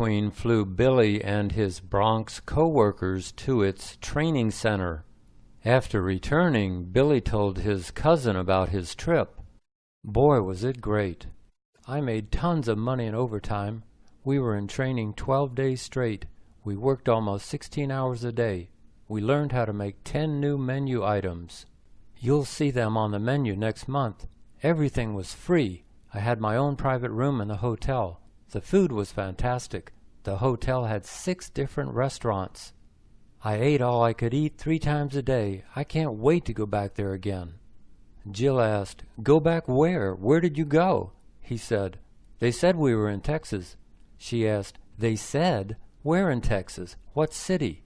Queen flew Billy and his Bronx co-workers to its training center. After returning, Billy told his cousin about his trip. Boy, was it great. I made tons of money in overtime. We were in training 12 days straight. We worked almost 16 hours a day. We learned how to make 10 new menu items. You'll see them on the menu next month. Everything was free. I had my own private room in the hotel. The food was fantastic. The hotel had 6 different restaurants. I ate all I could eat 3 times a day. I can't wait to go back there again. Jill asked, "Go back where? Where did you go?" He said, "They said we were in Texas." She asked, "They said? Where in Texas? What city?"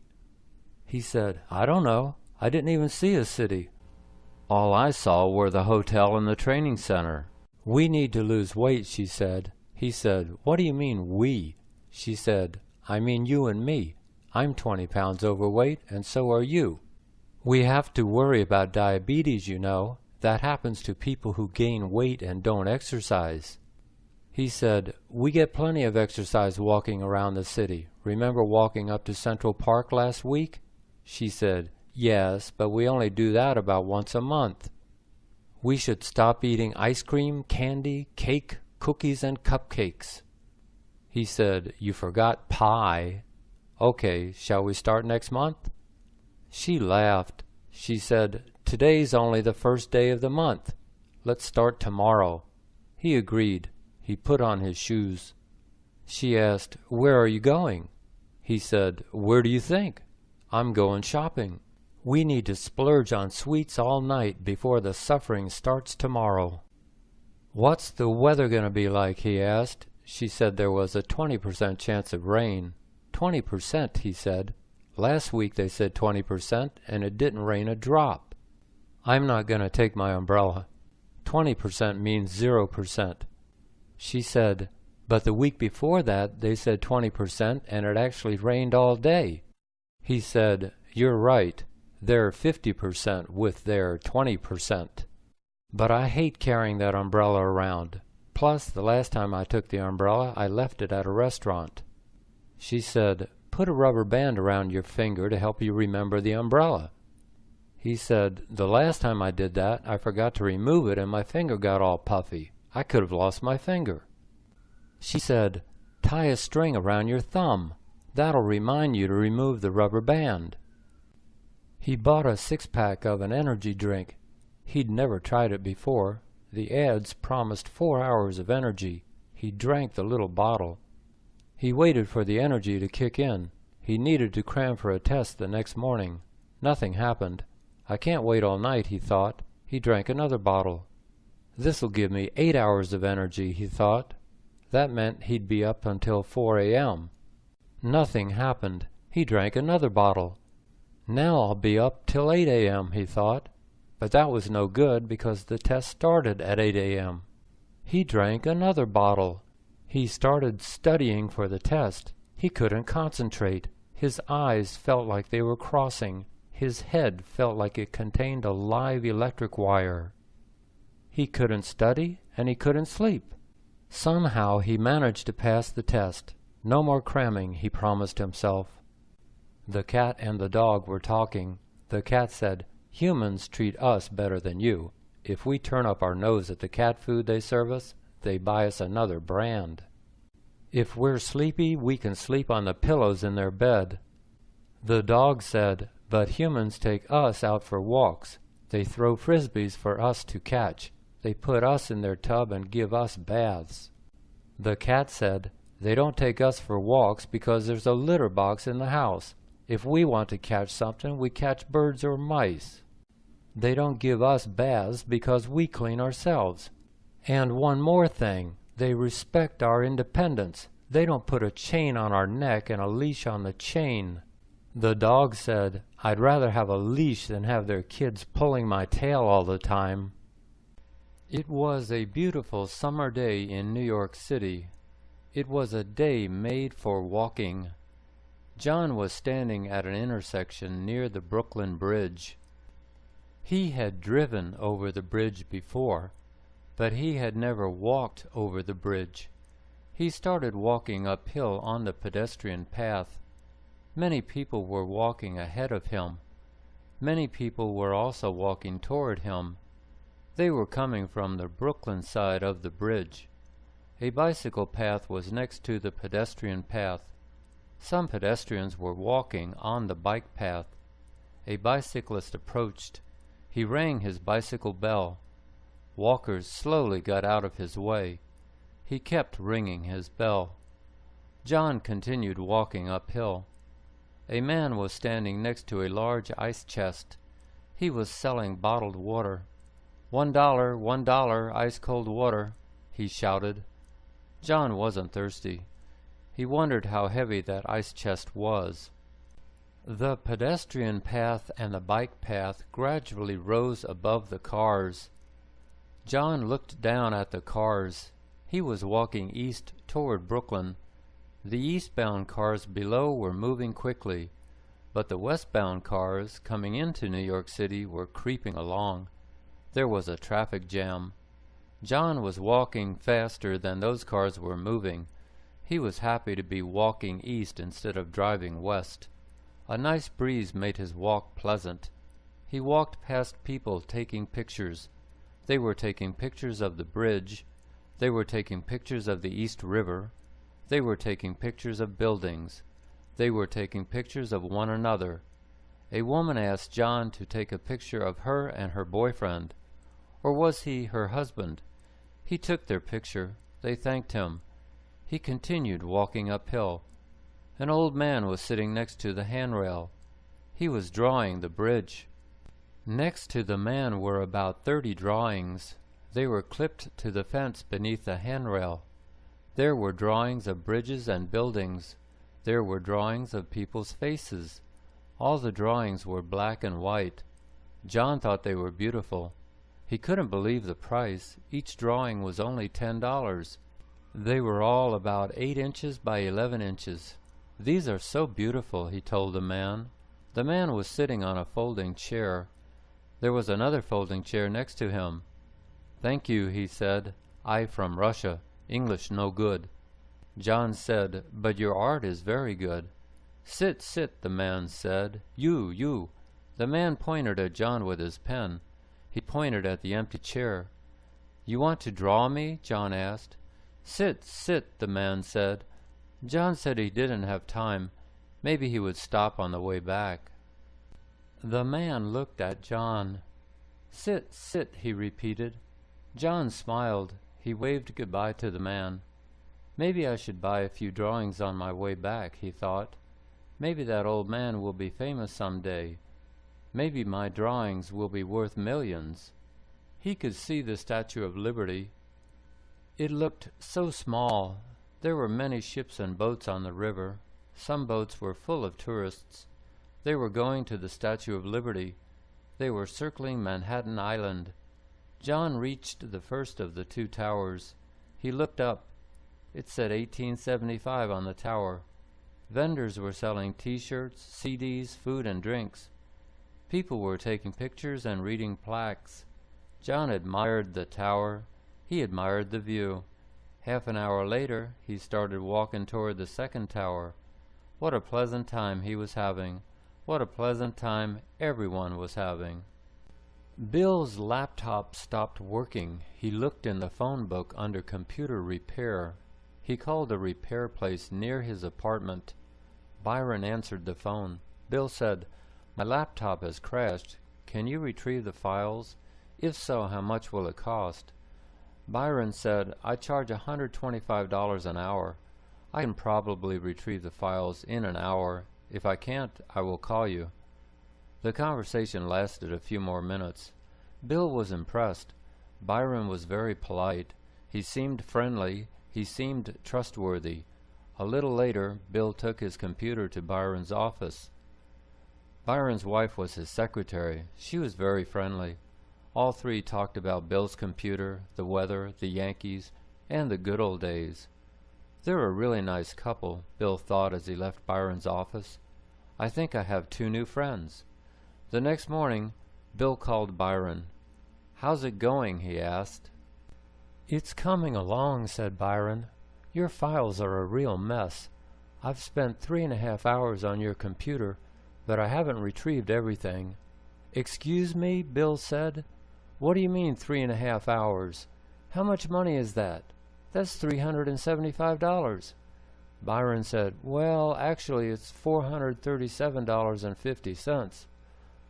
He said, "I don't know. I didn't even see a city. All I saw were the hotel and the training center." "We need to lose weight," she said. He said, "What do you mean, we?" She said, "I mean you and me. I'm 20 pounds overweight, and so are you. We have to worry about diabetes, you know. That happens to people who gain weight and don't exercise." He said, "We get plenty of exercise walking around the city. Remember walking up to Central Park last week?" She said, "Yes, but we only do that about once a month." "We should stop eating ice cream, candy, cake, cookies, and cupcakes." He said, "You forgot pie." "Okay, shall we start next month?" She laughed. She said, "Today's only the first day of the month. Let's start tomorrow." He agreed. He put on his shoes. She asked, "Where are you going?" He said, "Where do you think? I'm going shopping. We need to splurge on sweets all night before the suffering starts tomorrow." "What's the weather going to be like?" he asked. She said there was a 20% chance of rain. 20%, he said. Last week they said 20%, and it didn't rain a drop. "I'm not going to take my umbrella. 20% means 0%. She said, "But the week before that they said 20%, and it actually rained all day." He said, "You're right. They're 50% with their 20%. But I hate carrying that umbrella around. Plus, the last time I took the umbrella, I left it at a restaurant." She said, "Put a rubber band around your finger to help you remember the umbrella." He said, "The last time I did that, I forgot to remove it and my finger got all puffy. I could have lost my finger." She said, "Tie a string around your thumb. That'll remind you to remove the rubber band." He bought a 6-pack of an energy drink. He'd never tried it before. The ads promised 4 hours of energy. He drank the little bottle. He waited for the energy to kick in. He needed to cram for a test the next morning. Nothing happened. "I can't wait all night," he thought. He drank another bottle. "This'll give me 8 hours of energy," he thought. That meant he'd be up until 4 a.m. Nothing happened. He drank another bottle. "Now I'll be up till 8 a.m., he thought. But that was no good because the test started at 8 a.m. He drank another bottle. He started studying for the test. He couldn't concentrate. His eyes felt like they were crossing. His head felt like it contained a live electric wire. He couldn't study, and he couldn't sleep. Somehow he managed to pass the test. No more cramming, he promised himself. The cat and the dog were talking. The cat said, "Humans treat us better than you. If we turn up our nose at the cat food they serve us, they buy us another brand. If we're sleepy, we can sleep on the pillows in their bed." The dog said, "But humans take us out for walks. They throw frisbees for us to catch. They put us in their tub and give us baths." The cat said, "They don't take us for walks because there's a litter box in the house. If we want to catch something, we catch birds or mice. They don't give us baths because we clean ourselves. And one more thing, they respect our independence. They don't put a chain on our neck and a leash on the chain." The dog said, "I'd rather have a leash than have their kids pulling my tail all the time." It was a beautiful summer day in New York City. It was a day made for walking. John was standing at an intersection near the Brooklyn Bridge. He had driven over the bridge before, but he had never walked over the bridge. He started walking uphill on the pedestrian path. Many people were walking ahead of him. Many people were also walking toward him. They were coming from the Brooklyn side of the bridge. A bicycle path was next to the pedestrian path. Some pedestrians were walking on the bike path. A bicyclist approached. He rang his bicycle bell. Walkers slowly got out of his way. He kept ringing his bell. John continued walking uphill. A man was standing next to a large ice chest. He was selling bottled water. $1, $1, ice-cold water," he shouted. John wasn't thirsty. He wondered how heavy that ice chest was. The pedestrian path and the bike path gradually rose above the cars. John looked down at the cars. He was walking east toward Brooklyn. The eastbound cars below were moving quickly, but the westbound cars coming into New York City were creeping along. There was a traffic jam. John was walking faster than those cars were moving. He was happy to be walking east instead of driving west. A nice breeze made his walk pleasant. He walked past people taking pictures. They were taking pictures of the bridge. They were taking pictures of the East River. They were taking pictures of buildings. They were taking pictures of one another. A woman asked John to take a picture of her and her boyfriend. Or was he her husband? He took their picture. They thanked him. He continued walking uphill. An old man was sitting next to the handrail. He was drawing the bridge. Next to the man were about 30 drawings. They were clipped to the fence beneath the handrail. There were drawings of bridges and buildings. There were drawings of people's faces. All the drawings were black and white. John thought they were beautiful. He couldn't believe the price. Each drawing was only $10. They were all about 8 inches by 11 inches. "These are so beautiful," he told the man. The man was sitting on a folding chair. There was another folding chair next to him. "Thank you," he said. "I from Russia. English no good." John said, "But your art is very good." "Sit, sit," the man said. You." The man pointed at John with his pen. He pointed at the empty chair. "You want to draw me?" John asked. "Sit, sit," the man said. John said he didn't have time. Maybe he would stop on the way back. The man looked at John. "Sit, sit," he repeated. John smiled. He waved goodbye to the man. "Maybe I should buy a few drawings on my way back," he thought. "Maybe that old man will be famous some day. Maybe my drawings will be worth millions." He could see the Statue of Liberty. It looked so small. There were many ships and boats on the river. Some boats were full of tourists. They were going to the Statue of Liberty. They were circling Manhattan Island. John reached the first of the 2 towers. He looked up. It said 1875 on the tower. Vendors were selling T-shirts, CDs, food and drinks. People were taking pictures and reading plaques. John admired the tower. He admired the view. Half an hour later, he started walking toward the 2nd tower. What a pleasant time he was having. What a pleasant time everyone was having. Bill's laptop stopped working. He looked in the phone book under computer repair. He called a repair place near his apartment. Byron answered the phone. Bill said, "My laptop has crashed. Can you retrieve the files? If so, how much will it cost?" Byron said, "I charge $125 an hour. I can probably retrieve the files in an hour. If I can't, I will call you." The conversation lasted a few more minutes. Bill was impressed. Byron was very polite. He seemed friendly. He seemed trustworthy. A little later, Bill took his computer to Byron's office. Byron's wife was his secretary. She was very friendly. All 3 talked about Bill's computer, the weather, the Yankees, and the good old days. "They're a really nice couple," Bill thought as he left Byron's office. "I think I have 2 new friends." The next morning, Bill called Byron. "How's it going?" he asked. "It's coming along," said Byron. Your files are a real mess. I've spent 3.5 hours on your computer, but I haven't retrieved everything." "Excuse me," Bill said. "What do you mean 3.5 hours? How much money is that?" "That's $375. Byron said, "Well, actually it's $437.50.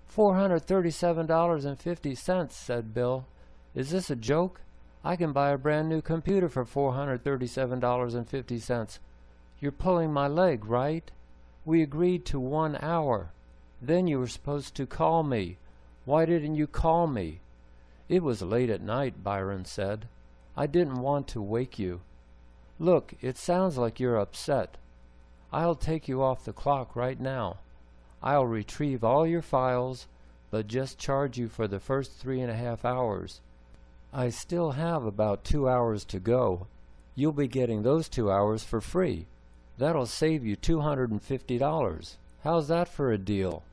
$437.50, said Bill. "Is this a joke? I can buy a brand new computer for $437.50. You're pulling my leg, right? We agreed to 1 hour. Then you were supposed to call me. Why didn't you call me?" "It was late at night," Byron said. "I didn't want to wake you. Look, it sounds like you're upset. I'll take you off the clock right now. I'll retrieve all your files, but just charge you for the first 3.5 hours. I still have about 2 hours to go. You'll be getting those 2 hours for free. That'll save you $250. How's that for a deal?"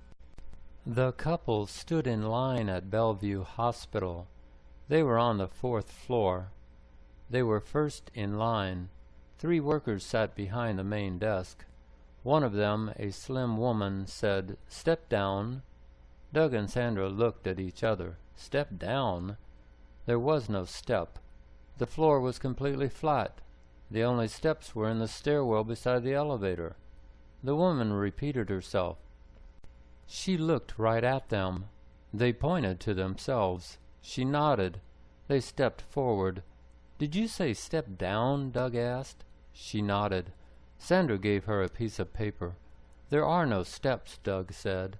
The couple stood in line at Bellevue Hospital. They were on the 4th floor. They were first in line. 3 workers sat behind the main desk. One of them, a slim woman, said, "Step down." Doug and Sandra looked at each other. Step down? There was no step. The floor was completely flat. The only steps were in the stairwell beside the elevator. The woman repeated herself. She looked right at them. They pointed to themselves. She nodded. They stepped forward. "Did you say step down?" Doug asked. She nodded. Sandra gave her a piece of paper. "There are no steps," Doug said.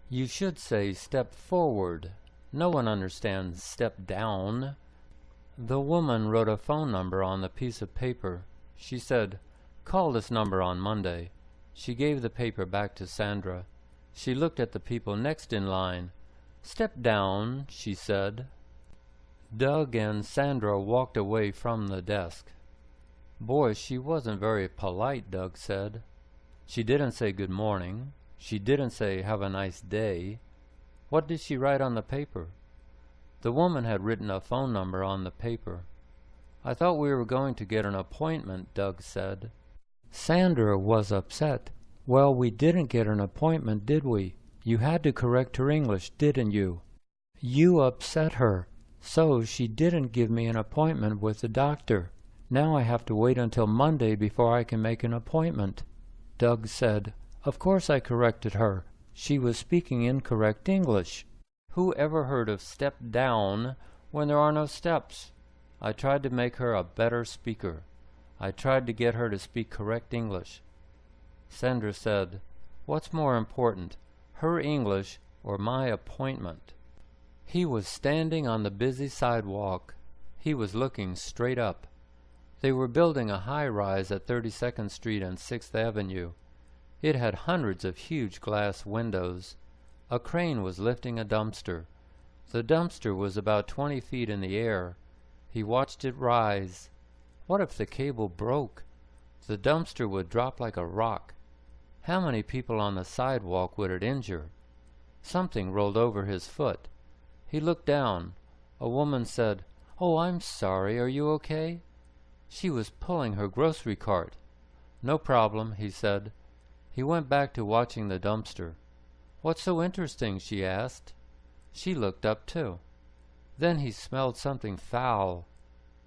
"You should say step forward. No one understands step down." The woman wrote a phone number on the piece of paper. She said, "Call this number on Monday." She gave the paper back to Sandra. She looked at the people next in line. "Step down," she said. Doug and Sandra walked away from the desk. "Boy, she wasn't very polite," Doug said. "She didn't say good morning. She didn't say have a nice day. What did she write on the paper?" The woman had written a phone number on the paper. "I thought we were going to get an appointment," Doug said. Sandra was upset. "Well, we didn't get an appointment, did we? You had to correct her English, didn't you? You upset her. So she didn't give me an appointment with the doctor. Now I have to wait until Monday before I can make an appointment." Doug said, "Of course I corrected her. She was speaking incorrect English. Who ever heard of step down when there are no steps? I tried to make her a better speaker. I tried to get her to speak correct English." Sandra said, "What's more important, her English or my appointment?" He was standing on the busy sidewalk. He was looking straight up. They were building a high-rise at 32nd Street and 6th Avenue. It had hundreds of huge glass windows. A crane was lifting a dumpster. The dumpster was about 20 feet in the air. He watched it rise. What if the cable broke? The dumpster would drop like a rock. How many people on the sidewalk would it injure? Something rolled over his foot. He looked down. A woman said, "Oh, I'm sorry. Are you okay?" She was pulling her grocery cart. "No problem," he said. He went back to watching the dumpster. "What's so interesting?" she asked. She looked up too. Then he smelled something foul.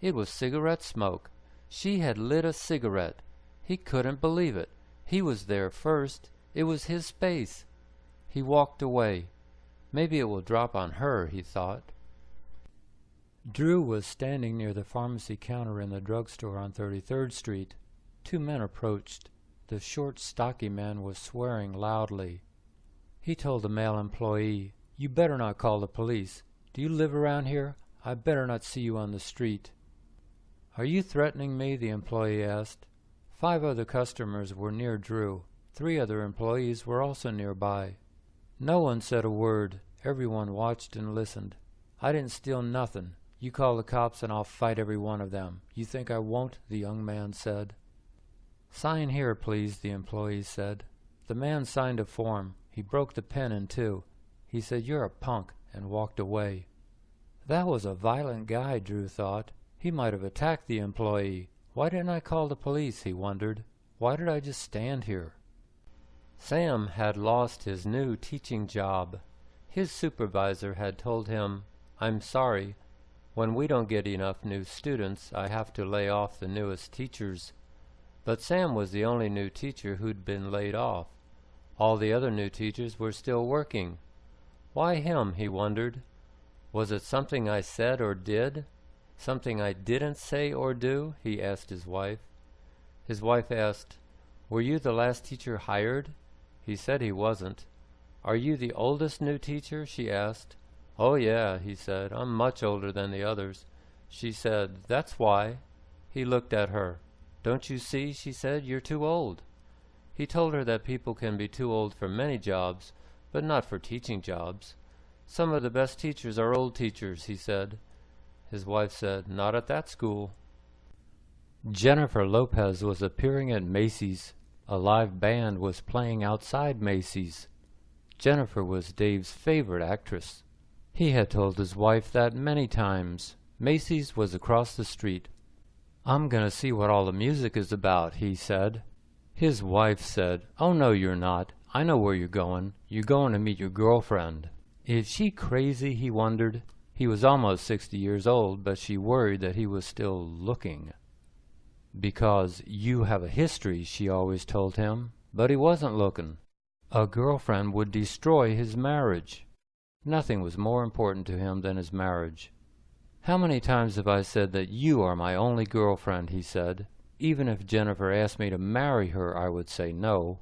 It was cigarette smoke. She had lit a cigarette. He couldn't believe it. He was there first. It was his space. He walked away. Maybe it will drop on her, he thought. Drew was standing near the pharmacy counter in the drugstore on 33rd Street. 2 men approached. The short, stocky man was swearing loudly. He told the male employee, "You better not call the police. Do you live around here? I better not see you on the street." "Are you threatening me?" the employee asked. 5 other customers were near Drew. 3 other employees were also nearby. No one said a word. Everyone watched and listened. "I didn't steal nothing. You call the cops and I'll fight every one of them. You think I won't?" the young man said. "Sign here, please," the employee said. The man signed a form. He broke the pen in 2. He said, "You're a punk," and walked away. That was a violent guy, Drew thought. He might have attacked the employee. Why didn't I call the police, he wondered. Why did I just stand here? Sam had lost his new teaching job. His supervisor had told him, "I'm sorry. When we don't get enough new students, I have to lay off the newest teachers." But Sam was the only new teacher who'd been laid off. All the other new teachers were still working. Why him, he wondered. Was it something I said or did? Something I didn't say or do? He asked his wife. His wife asked, "Were you the last teacher hired?" He said he wasn't. "Are you the oldest new teacher?" she asked. "Oh yeah," he said. "I'm much older than the others." She said, "That's why." He looked at her. "Don't you see?" she said. "You're too old." He told her that people can be too old for many jobs, but not for teaching jobs. "Some of the best teachers are old teachers," he said. His wife said, "Not at that school." Jennifer Lopez was appearing at Macy's. A live band was playing outside Macy's. Jennifer was Dave's favorite actress. He had told his wife that many times. Macy's was across the street. "I'm going to see what all the music is about," he said. His wife said, "Oh no, you're not. I know where you're going. You're going to meet your girlfriend." Is she crazy, he wondered. He was almost 60 years old, but she worried that he was still looking. "Because you have a history," she always told him. But he wasn't looking. A girlfriend would destroy his marriage. Nothing was more important to him than his marriage. "How many times have I said that you are my only girlfriend?" he said. "Even if Jennifer asked me to marry her, I would say no."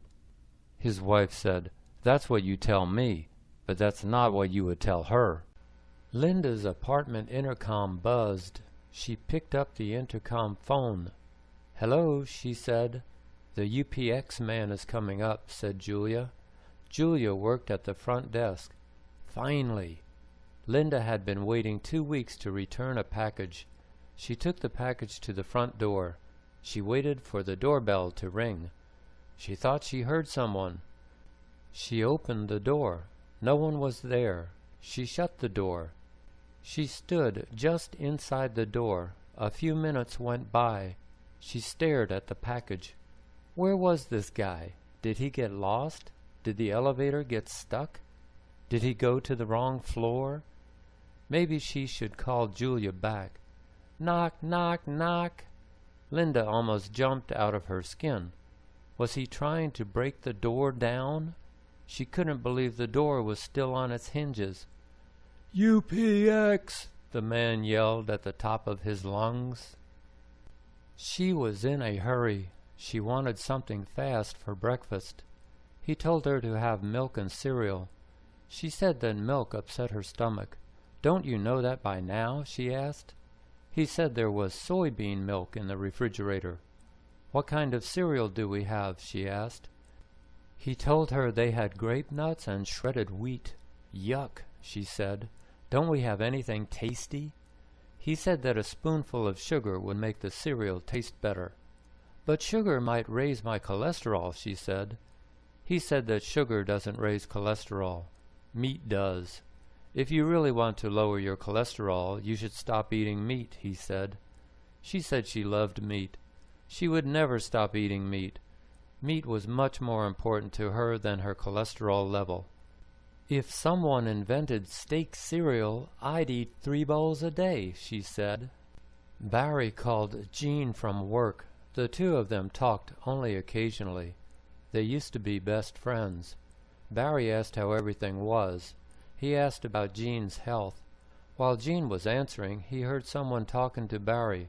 His wife said, "That's what you tell me, but that's not what you would tell her." Linda's apartment intercom buzzed. She picked up the intercom phone. "Hello," she said. "The UPX man is coming up," said Julia. Julia worked at the front desk. Finally! Linda had been waiting 2 weeks to return a package. She took the package to the front door. She waited for the doorbell to ring. She thought she heard someone. She opened the door. No one was there. She shut the door. She stood just inside the door. A few minutes went by. She stared at the package. Where was this guy? Did he get lost? Did the elevator get stuck? Did he go to the wrong floor? Maybe she should call Julia back. Knock, knock, knock. Linda almost jumped out of her skin. Was he trying to break the door down? She couldn't believe the door was still on its hinges. "UPX!" the man yelled at the top of his lungs. She was in a hurry. She wanted something fast for breakfast. He told her to have milk and cereal. She said that milk upset her stomach. "Don't you know that by now?" she asked. He said there was soybean milk in the refrigerator. "What kind of cereal do we have?" she asked. He told her they had grape nuts and shredded wheat. "Yuck," she said. "Don't we have anything tasty?" He said that a spoonful of sugar would make the cereal taste better. "But sugar might raise my cholesterol," she said. He said that sugar doesn't raise cholesterol. Meat does. "If you really want to lower your cholesterol, you should stop eating meat," he said. She said she loved meat. She would never stop eating meat. Meat was much more important to her than her cholesterol level. "If someone invented steak cereal, I'd eat 3 bowls a day," she said. Barry called Jean from work. The two of them talked only occasionally. They used to be best friends. Barry asked how everything was. He asked about Jean's health. While Jean was answering, he heard someone talking to Barry.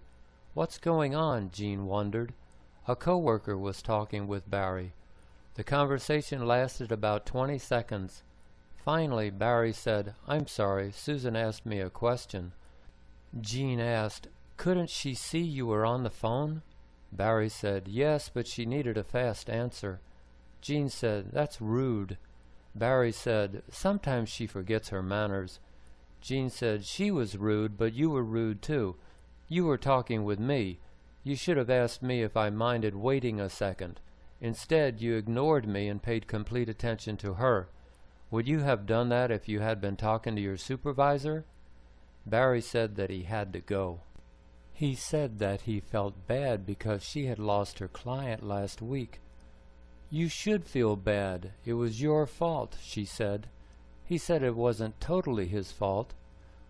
"What's going on?" Jean wondered. A co-worker was talking with Barry. The conversation lasted about 20 seconds. Finally, Barry said, "I'm sorry, Susan asked me a question." Jean asked, "Couldn't she see you were on the phone?" Barry said, "Yes, but she needed a fast answer." Jean said, "That's rude." Barry said, "Sometimes she forgets her manners." Jean said, "She was rude, but you were rude too. You were talking with me. You should have asked me if I minded waiting a second. Instead, you ignored me and paid complete attention to her. Would you have done that if you had been talking to your supervisor?" Barry said that he had to go. He said that he felt bad because she had lost her client last week. "You should feel bad. It was your fault," she said. He said it wasn't totally his fault.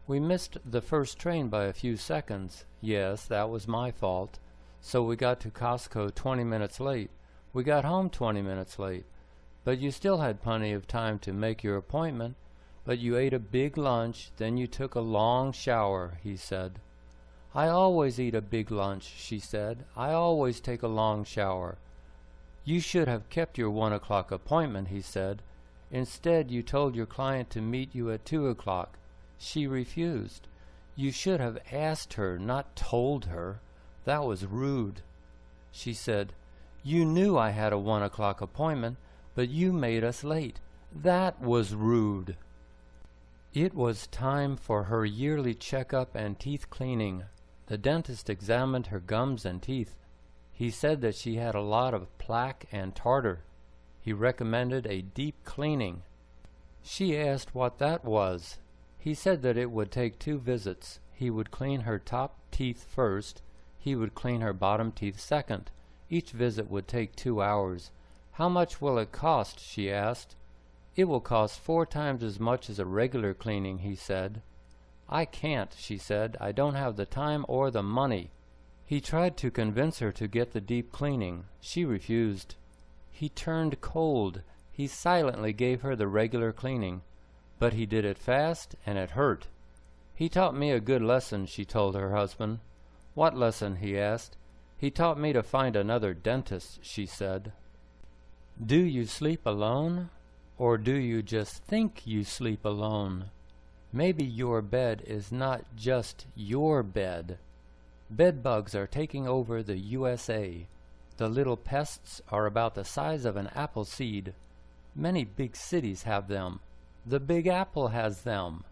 "We missed the first train by a few seconds. Yes, that was my fault. So we got to Costco 20 minutes late. We got home 20 minutes late. But you still had plenty of time to make your appointment. But you ate a big lunch, then you took a long shower," he said. "I always eat a big lunch," she said. "I always take a long shower." "You should have kept your 1 o'clock appointment," he said. "Instead, you told your client to meet you at 2 o'clock. She refused. You should have asked her, not told her. That was rude." She said, "You knew I had a 1 o'clock appointment, but you made us late. That was rude." It was time for her yearly checkup and teeth cleaning. The dentist examined her gums and teeth. He said that she had a lot of plaque and tartar. He recommended a deep cleaning. She asked what that was. He said that it would take 2 visits. He would clean her top teeth first. He would clean her bottom teeth second. Each visit would take 2 hours. "How much will it cost?" she asked. "It will cost 4 times as much as a regular cleaning," he said. "I can't," she said. "I don't have the time or the money." He tried to convince her to get the deep cleaning. She refused. He turned cold. He silently gave her the regular cleaning. But he did it fast, and it hurt. "He taught me a good lesson," she told her husband. "What lesson?" he asked. "He taught me to find another dentist," she said. Do you sleep alone? Or do you just think you sleep alone? Maybe your bed is not just your bed. Bed bugs are taking over the USA. The little pests are about the size of an apple seed. Many big cities have them. The Big Apple has them.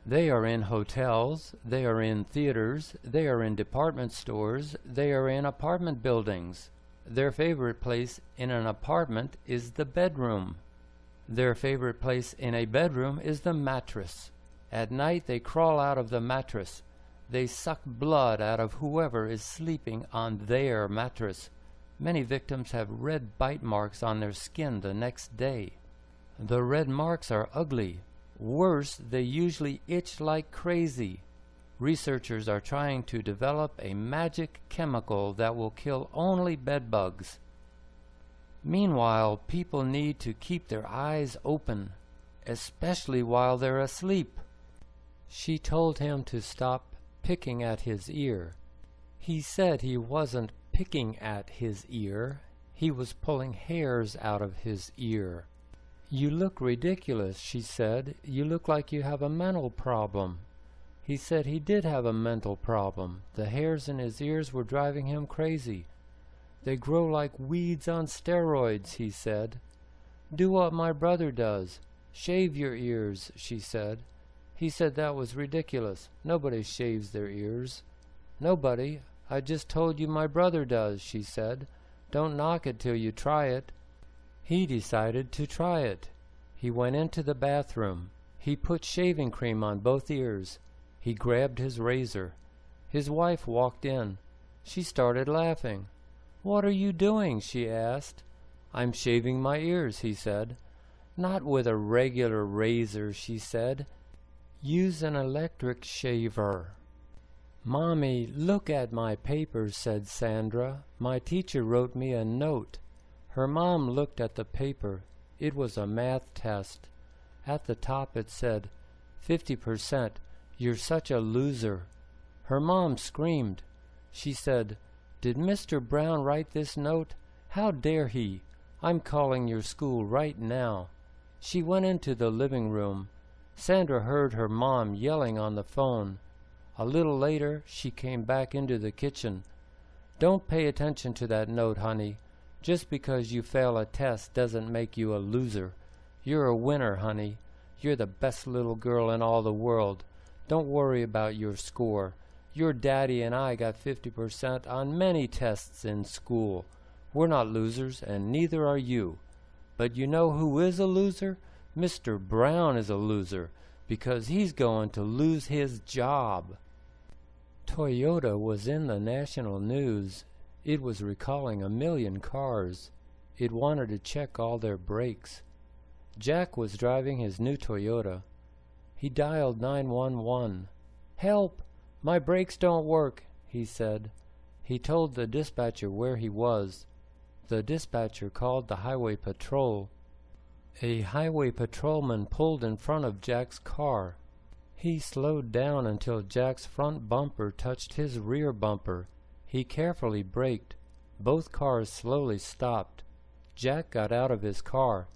They are in hotels, they are in theaters, they are in department stores, they are in apartment buildings. Their favorite place in an apartment is the bedroom. Their favorite place in a bedroom is the mattress. At night they crawl out of the mattress. They suck blood out of whoever is sleeping on their mattress. Many victims have red bite marks on their skin the next day. The red marks are ugly. Worse, they usually itch like crazy. Researchers are trying to develop a magic chemical that will kill only bed bugs. Meanwhile, people need to keep their eyes open, especially while they're asleep. She told him to stop picking at his ear. He said he wasn't picking at his ear. He was pulling hairs out of his ear. "You look ridiculous," she said. "You look like you have a mental problem." He said he did have a mental problem. The hairs in his ears were driving him crazy. "They grow like weeds on steroids," he said. "Do what my brother does. Shave your ears," she said. He said that was ridiculous. Nobody shaves their ears. "Nobody. I just told you my brother does," she said. "Don't knock it till you try it." He decided to try it. He went into the bathroom. He put shaving cream on both ears. He grabbed his razor. His wife walked in. She started laughing. "What are you doing?" she asked. "I'm shaving my ears," he said. "Not with a regular razor," she said. "Use an electric shaver." "Mommy, look at my papers," said Sandra. "My teacher wrote me a note." Her mom looked at the paper. It was a math test. At the top it said, 50%, you're such a loser. Her mom screamed. She said, "Did Mr. Brown write this note? How dare he? I'm calling your school right now." She went into the living room. Sandra heard her mom yelling on the phone. A little later, she came back into the kitchen. "Don't pay attention to that note, honey. Just because you fail a test doesn't make you a loser. You're a winner, honey. You're the best little girl in all the world. Don't worry about your score. Your daddy and I got 50% on many tests in school. We're not losers, and neither are you. But you know who is a loser? Mr. Brown is a loser, because he's going to lose his job." Toyota was in the national news. It was recalling 1 million cars. It wanted to check all their brakes. Jack was driving his new Toyota. He dialed 911. "Help! My brakes don't work," he said. He told the dispatcher where he was. The dispatcher called the highway patrol. A highway patrolman pulled in front of Jack's car. He slowed down until Jack's front bumper touched his rear bumper. He carefully braked. Both cars slowly stopped. Jack got out of his car.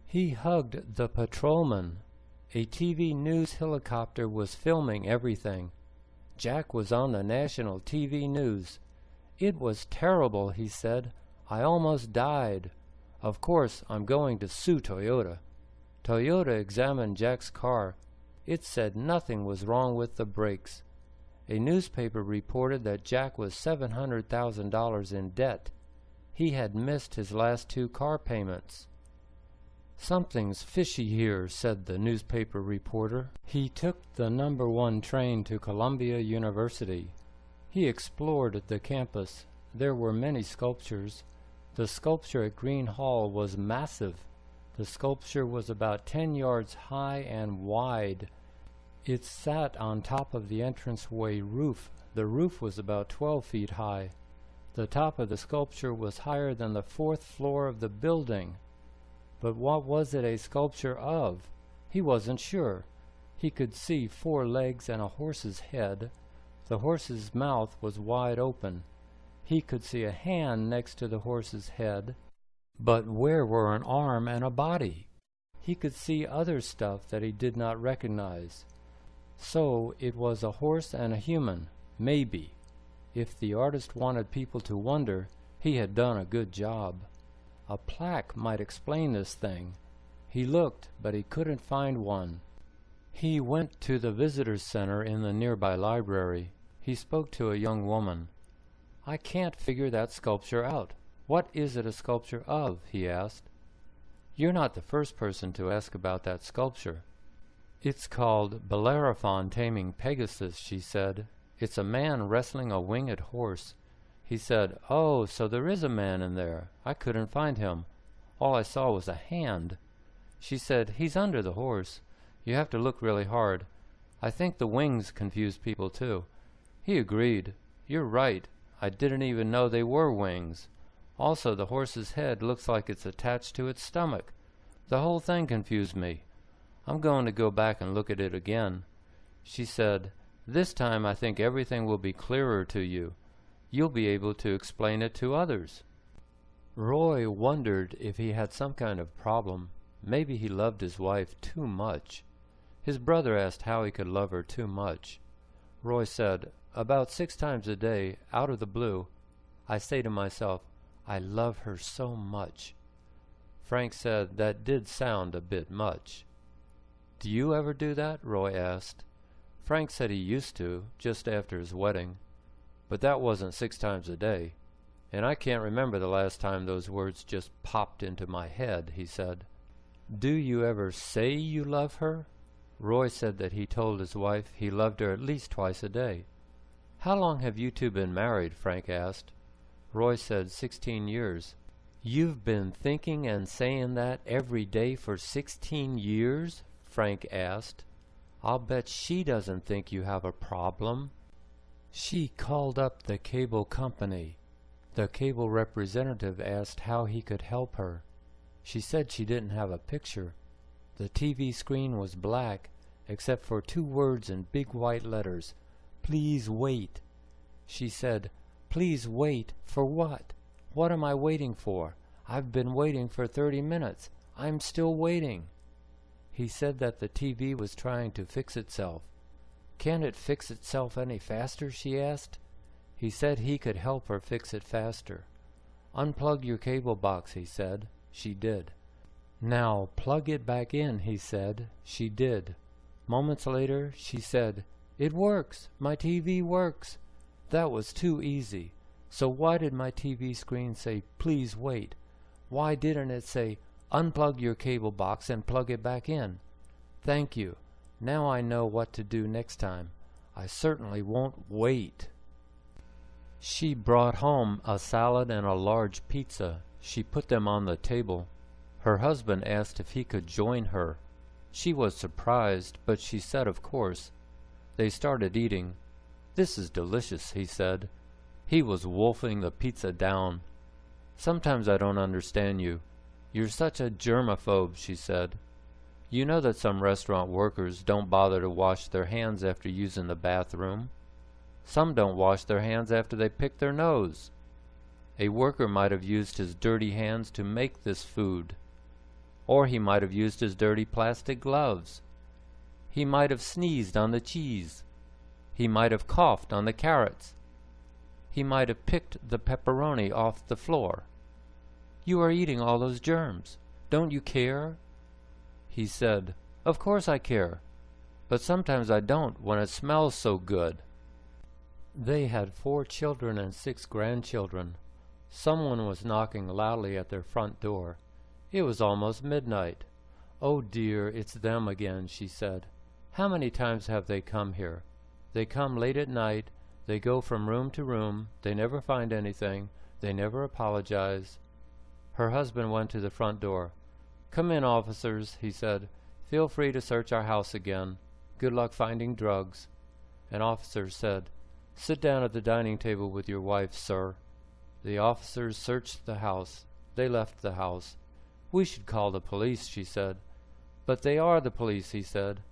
He hugged the patrolman. A TV news helicopter was filming everything. Jack was on the national TV news. "It was terrible," he said. "I almost died. Of course, I'm going to sue Toyota." Toyota examined Jack's car. It said nothing was wrong with the brakes. A newspaper reported that Jack was $700,000 in debt. He had missed his last 2 car payments. "Something's fishy here," said the newspaper reporter. He took the number 1 train to Columbia University. He explored the campus. There were many sculptures. The sculpture at Green Hall was massive. The sculpture was about 10 yards high and wide. It sat on top of the entranceway roof. The roof was about 12 feet high. The top of the sculpture was higher than the 4th floor of the building. But what was it a sculpture of? He wasn't sure. He could see 4 legs and a horse's head. The horse's mouth was wide open. He could see a hand next to the horse's head. But where were an arm and a body? He could see other stuff that he did not recognize. So it was a horse and a human, maybe. If the artist wanted people to wonder, he had done a good job. A plaque might explain this thing. He looked, but he couldn't find one. He went to the visitor's center in the nearby library. He spoke to a young woman. "I can't figure that sculpture out. What is it a sculpture of?" he asked. "You're not the first person to ask about that sculpture." "It's called Bellerophon Taming Pegasus," she said. "It's a man wrestling a winged horse." He said, "Oh, so there is a man in there. I couldn't find him. All I saw was a hand." She said, "He's under the horse. You have to look really hard. I think the wings confuse people too." He agreed. "You're right. I didn't even know they were wings. Also, the horse's head looks like it's attached to its stomach. The whole thing confused me. I'm going to go back and look at it again." She said, "This time I think everything will be clearer to you. You'll be able to explain it to others." Roy wondered if he had some kind of problem. Maybe he loved his wife too much. His brother asked how he could love her too much. Roy said, "About 6 times a day, out of the blue, I say to myself, I love her so much." Frank said that did sound a bit much. "Do you ever do that?" Roy asked. Frank said he used to, just after his wedding. But that wasn't 6 times a day. And I can't remember the last time those words just popped into my head, he said. "Do you ever say you love her?" Roy said that he told his wife he loved her at least twice a day. "How long have you two been married?" Frank asked. Roy said 16 years. "You've been thinking and saying that every day for 16 years? Frank asked. "I'll bet she doesn't think you have a problem." She called up the cable company. The cable representative asked how he could help her. She said she didn't have a picture. The TV screen was black, except for 2 words in big white letters. "Please wait." She said, "Please wait for what? What am I waiting for? I've been waiting for 30 minutes. I'm still waiting." He said that the TV was trying to fix itself. "Can't it fix itself any faster?" she asked. He said he could help her fix it faster. "Unplug your cable box," he said. She did. "Now plug it back in," he said. She did. Moments later, she said, "It works! My TV works!" That was too easy. So why did my TV screen say, "Please wait"? Why didn't it say, "Unplug your cable box and plug it back in"? Thank you. Now I know what to do next time. I certainly won't wait." She brought home a salad and a large pizza. She put them on the table. Her husband asked if he could join her. She was surprised, but she said of course. They started eating. "This is delicious," he said. He was wolfing the pizza down. "Sometimes I don't understand you. You're such a germaphobe," she said. "You know that some restaurant workers don't bother to wash their hands after using the bathroom. Some don't wash their hands after they pick their nose. A worker might have used his dirty hands to make this food. Or he might have used his dirty plastic gloves. He might have sneezed on the cheese. He might have coughed on the carrots. He might have picked the pepperoni off the floor. You are eating all those germs. Don't you care?" He said, "Of course I care. But sometimes I don't when it smells so good." They had 4 children and 6 grandchildren. Someone was knocking loudly at their front door. It was almost midnight. "Oh dear, it's them again," she said. "How many times have they come here? They come late at night. They go from room to room. They never find anything. They never apologize." Her husband went to the front door. "Come in, officers," he said. "Feel free to search our house again. Good luck finding drugs." An officer said, "Sit down at the dining table with your wife, sir." The officers searched the house. They left the house. "We should call the police," she said. "But they are the police," he said.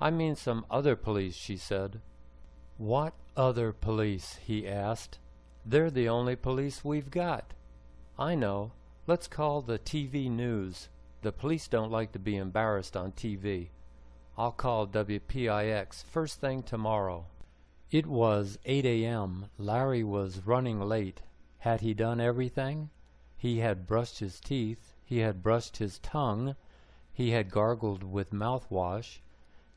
"I mean some other police," she said. "What other police?" he asked. "They're the only police we've got." "I know. Let's call the TV news. The police don't like to be embarrassed on TV. I'll call WPIX first thing tomorrow." It was 8 a.m. Larry was running late. Had he done everything? He had brushed his teeth. He had brushed his tongue. He had gargled with mouthwash.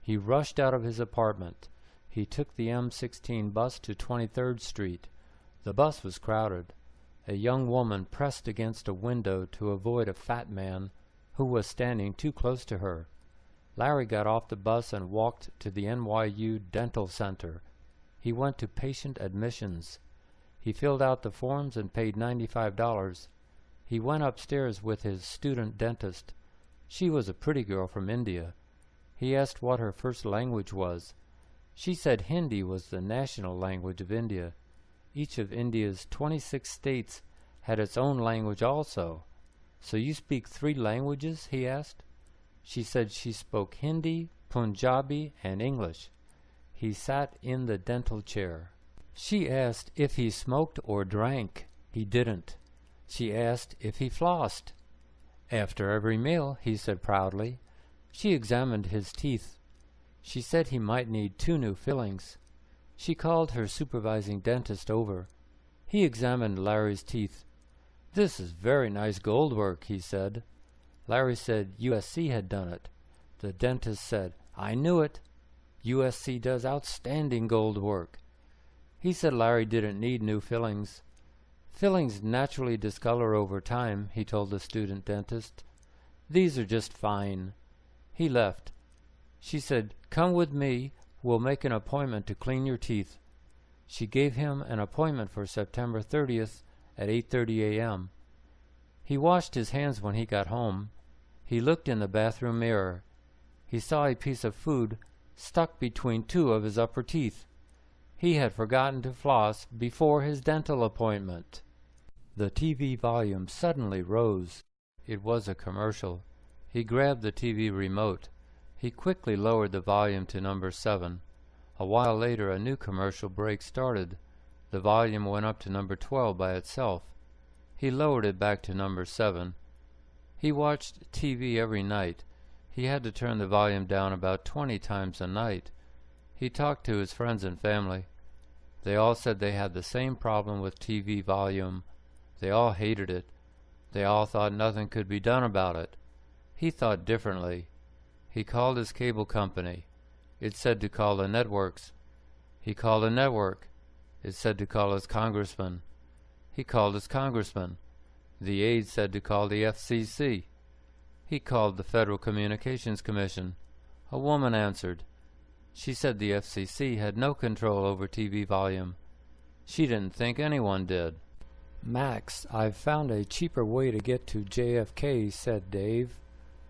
He rushed out of his apartment. He took the M16 bus to 23rd Street. The bus was crowded. A young woman pressed against a window to avoid a fat man who was standing too close to her. Larry got off the bus and walked to the NYU Dental Center. He went to patient admissions. He filled out the forms and paid $95. He went upstairs with his student dentist. She was a pretty girl from India. He asked what her first language was. She said Hindi was the national language of India. Each of India's 26 states had its own language also. "So you speak 3 languages?" he asked. She said she spoke Hindi, Punjabi, and English. He sat in the dental chair. She asked if he smoked or drank. He didn't. She asked if he flossed. "After every meal," he said proudly. She examined his teeth. She said he might need 2 new fillings. She called her supervising dentist over. He examined Larry's teeth. "This is very nice gold work," he said. Larry said USC had done it. The dentist said, "I knew it. USC does outstanding gold work." He said Larry didn't need new fillings. "Fillings naturally discolor over time," he told the student dentist. "These are just fine." He left. She said, "Come with me. We'll make an appointment to clean your teeth." She gave him an appointment for September 30th at 8:30 a.m. He washed his hands when he got home. He looked in the bathroom mirror. He saw a piece of food stuck between 2 of his upper teeth. He had forgotten to floss before his dental appointment. The TV volume suddenly rose. It was a commercial. He grabbed the TV remote. He quickly lowered the volume to number 7. A while later, a new commercial break started. The volume went up to number 12 by itself. He lowered it back to number 7. He watched TV every night. He had to turn the volume down about 20 times a night. He talked to his friends and family. They all said they had the same problem with TV volume. They all hated it. They all thought nothing could be done about it. He thought differently. He called his cable company. It said to call the networks. He called a network. It said to call his congressman. He called his congressman. The aide said to call the FCC. He called the Federal Communications Commission. A woman answered. She said the FCC had no control over TV volume. She didn't think anyone did. "Max, I've found a cheaper way to get to JFK," said Dave.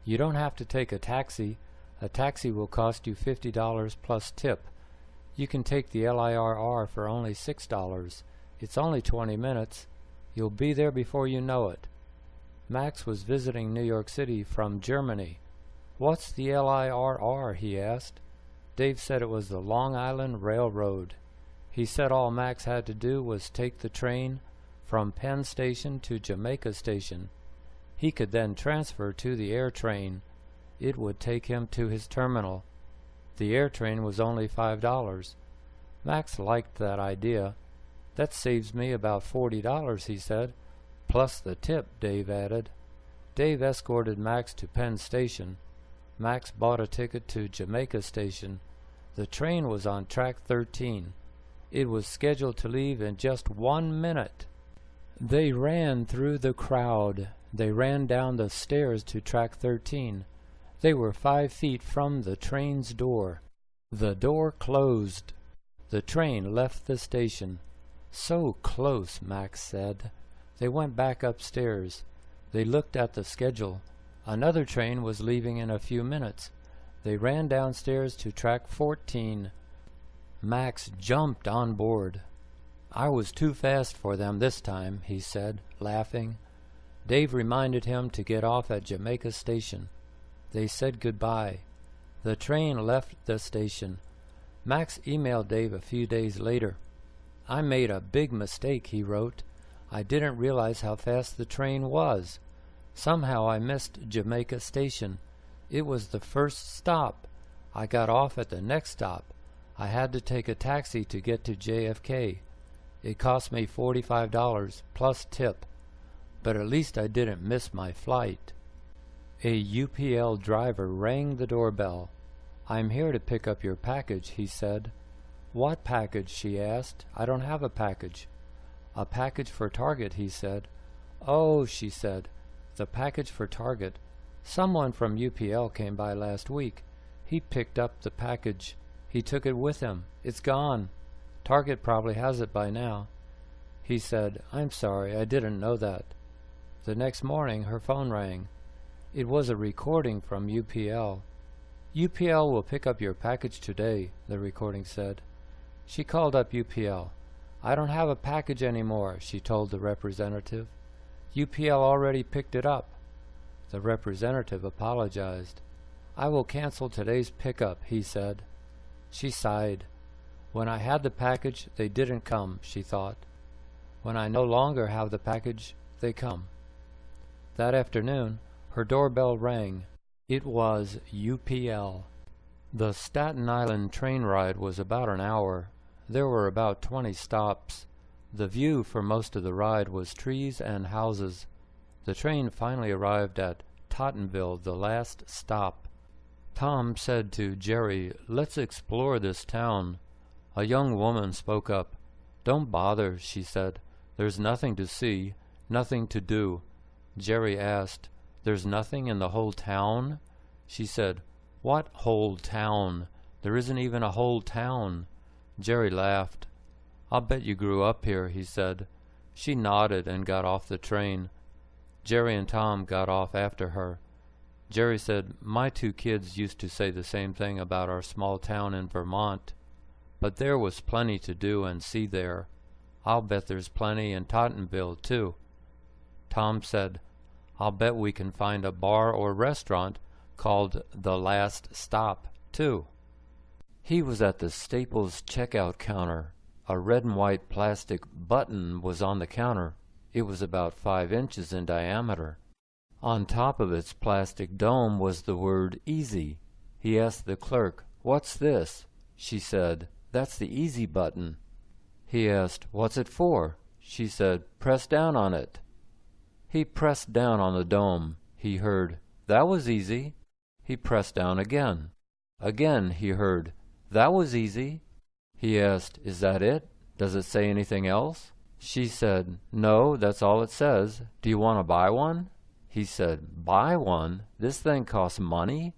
"You don't have to take a taxi. A taxi will cost you $50 plus tip. You can take the LIRR for only $6. It's only 20 minutes. You'll be there before you know it." Max was visiting New York City from Germany. "What's the LIRR?" he asked. Dave said it was the Long Island Railroad. He said all Max had to do was take the train from Penn Station to Jamaica Station. He could then transfer to the air train. It would take him to his terminal. The air train was only $5. Max liked that idea. "That saves me about $40, he said. "Plus the tip," Dave added. Dave escorted Max to Penn Station. Max bought a ticket to Jamaica Station. The train was on track 13. It was scheduled to leave in just 1 minute. They ran through the crowd. They ran down the stairs to track 13. They were 5 feet from the train's door. The door closed. The train left the station. "So close," Max said. They went back upstairs. They looked at the schedule. Another train was leaving in a few minutes. They ran downstairs to track 14. Max jumped on board. "I was too fast for them this time," he said, laughing. Dave reminded him to get off at Jamaica Station. They said goodbye. The train left the station. Max emailed Dave a few days later. "I made a big mistake," he wrote. "I didn't realize how fast the train was. Somehow I missed Jamaica Station. It was the first stop. I got off at the next stop. I had to take a taxi to get to JFK. It cost me $45 plus tip. But at least I didn't miss my flight." A UPL driver rang the doorbell. "I'm here to pick up your package," he said. "What package?" she asked. "I don't have a package." "A package for Target," he said. "Oh," she said, "the package for Target. Someone from UPL came by last week. He picked up the package. He took it with him. It's gone. Target probably has it by now." He said, "I'm sorry, I didn't know that." The next morning her phone rang. It was a recording from UPL. "UPL will pick up your package today," the recording said. She called up UPL. "I don't have a package anymore," she told the representative. "UPL already picked it up." The representative apologized. "I will cancel today's pickup," he said. She sighed. "When I had the package, they didn't come," she thought. "When I no longer have the package, they come." That afternoon, her doorbell rang. It was UPL. The Staten Island train ride was about an hour. There were about 20 stops. The view for most of the ride was trees and houses. The train finally arrived at Tottenville, the last stop. Tom said to Jerry, "Let's explore this town." A young woman spoke up. "Don't bother," she said. "There's nothing to see, nothing to do." Jerry asked, "There's nothing in the whole town?" She said, "What whole town? There isn't even a whole town." Jerry laughed. "I'll bet you grew up here," he said. She nodded and got off the train. Jerry and Tom got off after her. Jerry said, "My 2 kids used to say the same thing about our small town in Vermont. But there was plenty to do and see there. I'll bet there's plenty in Tottenville, too." Tom said, "I'll bet we can find a bar or restaurant called The Last Stop, too." He was at the Staples checkout counter. A red and white plastic button was on the counter. It was about 5 inches in diameter. On top of its plastic dome was the word "Easy." He asked the clerk, "What's this?" She said, "That's the Easy button." He asked, "What's it for?" She said, "Press down on it." He pressed down on the dome. He heard, "That was easy." He pressed down again. Again he heard, "That was easy." He asked, "Is that it? Does it say anything else?" She said, "No, that's all it says. Do you want to buy one?" He said, "Buy one? This thing costs money?"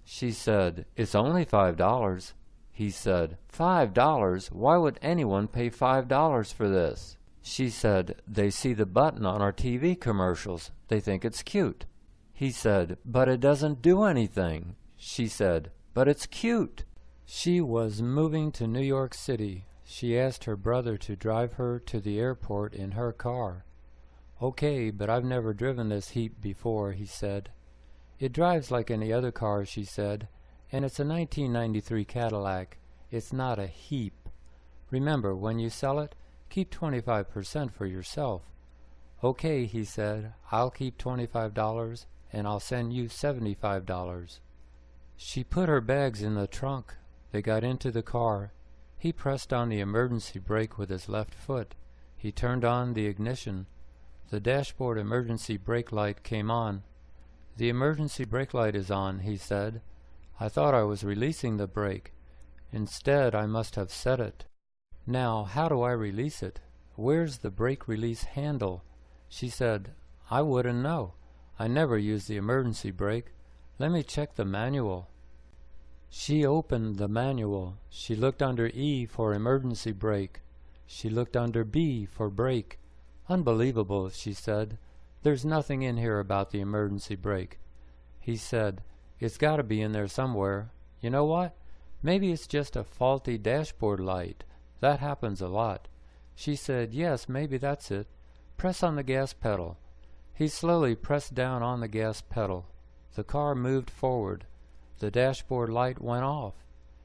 She said, "It's only $5. He said, $5? Why would anyone pay $5 for this? She said, they see the button on our TV commercials. They think it's cute. He said, but it doesn't do anything. She said, but it's cute. She was moving to New York City. She asked her brother to drive her to the airport in her car. Okay, but I've never driven this heap before, he said. It drives like any other car, she said, and it's a 1993 Cadillac. It's not a heap. Remember, when you sell it, keep 25% for yourself. Okay, he said, I'll keep $25 and I'll send you $75. She put her bags in the trunk. They got into the car. He pressed on the emergency brake with his left foot. He turned on the ignition. The dashboard emergency brake light came on. The emergency brake light is on, he said. I thought I was releasing the brake. Instead, I must have set it. Now, how do I release it? Where's the brake release handle? She said, I wouldn't know. I never use the emergency brake. Let me check the manual. She opened the manual. She looked under E for emergency brake. She looked under B for brake. Unbelievable, she said. There's nothing in here about the emergency brake. He said, it's got to be in there somewhere. You know what? Maybe it's just a faulty dashboard light. That happens a lot. She said, yes, maybe that's it. Press on the gas pedal. He slowly pressed down on the gas pedal. The car moved forward. The dashboard light went off.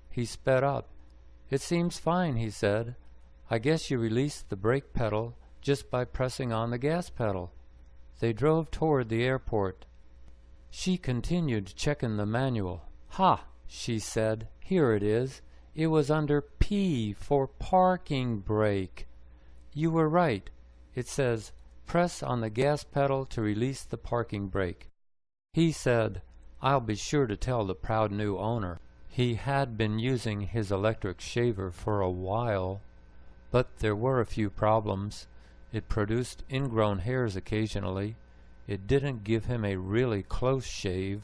He sped up. It seems fine, he said. I guess you released the brake pedal just by pressing on the gas pedal. They drove toward the airport. She continued checking the manual. Ha, she said, here it is. It was under P for parking brake. You were right. It says, press on the gas pedal to release the parking brake. He said, I'll be sure to tell the proud new owner. He had been using his electric shaver for a while, but there were a few problems. It produced ingrown hairs occasionally. It didn't give him a really close shave.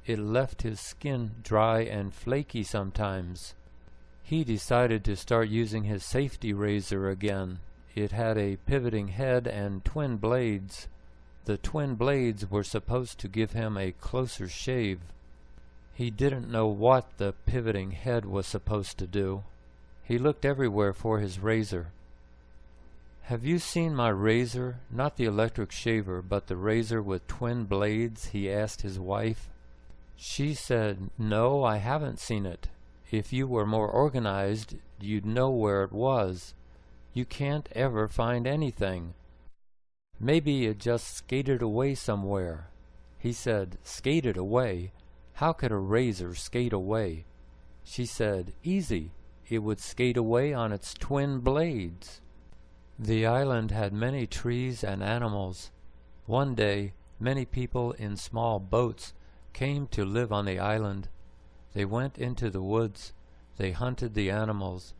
It left his skin dry and flaky sometimes. He decided to start using his safety razor again. It had a pivoting head and twin blades. The twin blades were supposed to give him a closer shave. He didn't know what the pivoting head was supposed to do. He looked everywhere for his razor. Have you seen my razor? Not the electric shaver, but the razor with twin blades, he asked his wife. She said, no, I haven't seen it. If you were more organized, you'd know where it was. You can't ever find anything. Maybe it just skated away somewhere. He said, skated away? How could a razor skate away? She said, easy. It would skate away on its twin blades. The island had many trees and animals. One day, many people in small boats came to live on the island. They went into the woods. They hunted the animals.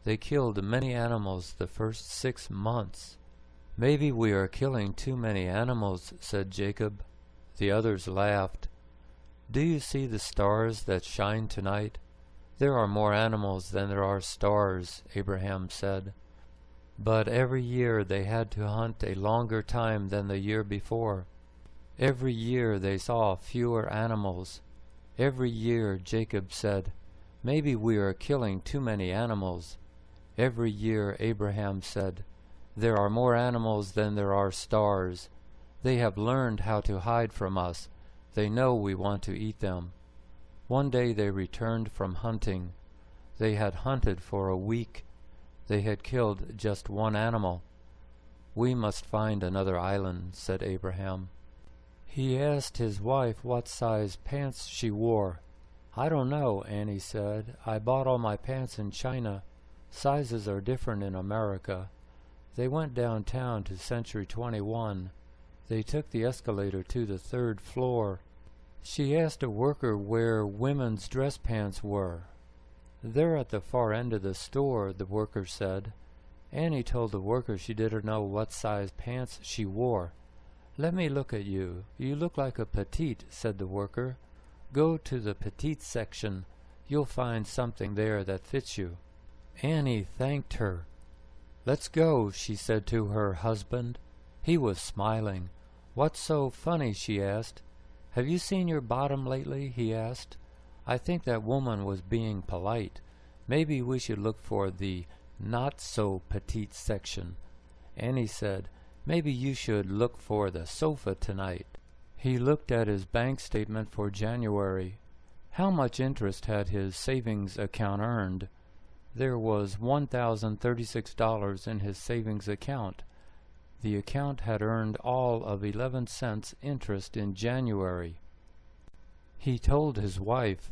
They killed many animals the first 6 months. Maybe we are killing too many animals, said Jacob. The others laughed. Do you see the stars that shine tonight? There are more animals than there are stars, Abraham said. But every year they had to hunt a longer time than the year before. Every year they saw fewer animals. Every year, Jacob said, maybe we are killing too many animals. Every year, Abraham said, there are more animals than there are stars. They have learned how to hide from us. They know we want to eat them. One day they returned from hunting. They had hunted for a week. They had killed just one animal. We must find another island, said Abraham. He asked his wife what size pants she wore. I don't know, Annie said. I bought all my pants in China. Sizes are different in America. They went downtown to Century 21. They took the escalator to the 3rd floor. She asked a worker where women's dress pants were. They're at the far end of the store, the worker said. Annie told the worker she didn't know what size pants she wore. Let me look at you. You look like a petite, said the worker. Go to the petite section. You'll find something there that fits you." Annie thanked her. "Let's go," she said to her husband. He was smiling. "What's so funny?" she asked. "Have you seen your bottom lately?" he asked. "I think that woman was being polite. Maybe we should look for the not-so-petite section." Annie said, "Maybe you should look for the sofa tonight." He looked at his bank statement for January. How much interest had his savings account earned? There was $1,036 in his savings account. The account had earned all of 11 cents interest in January. He told his wife.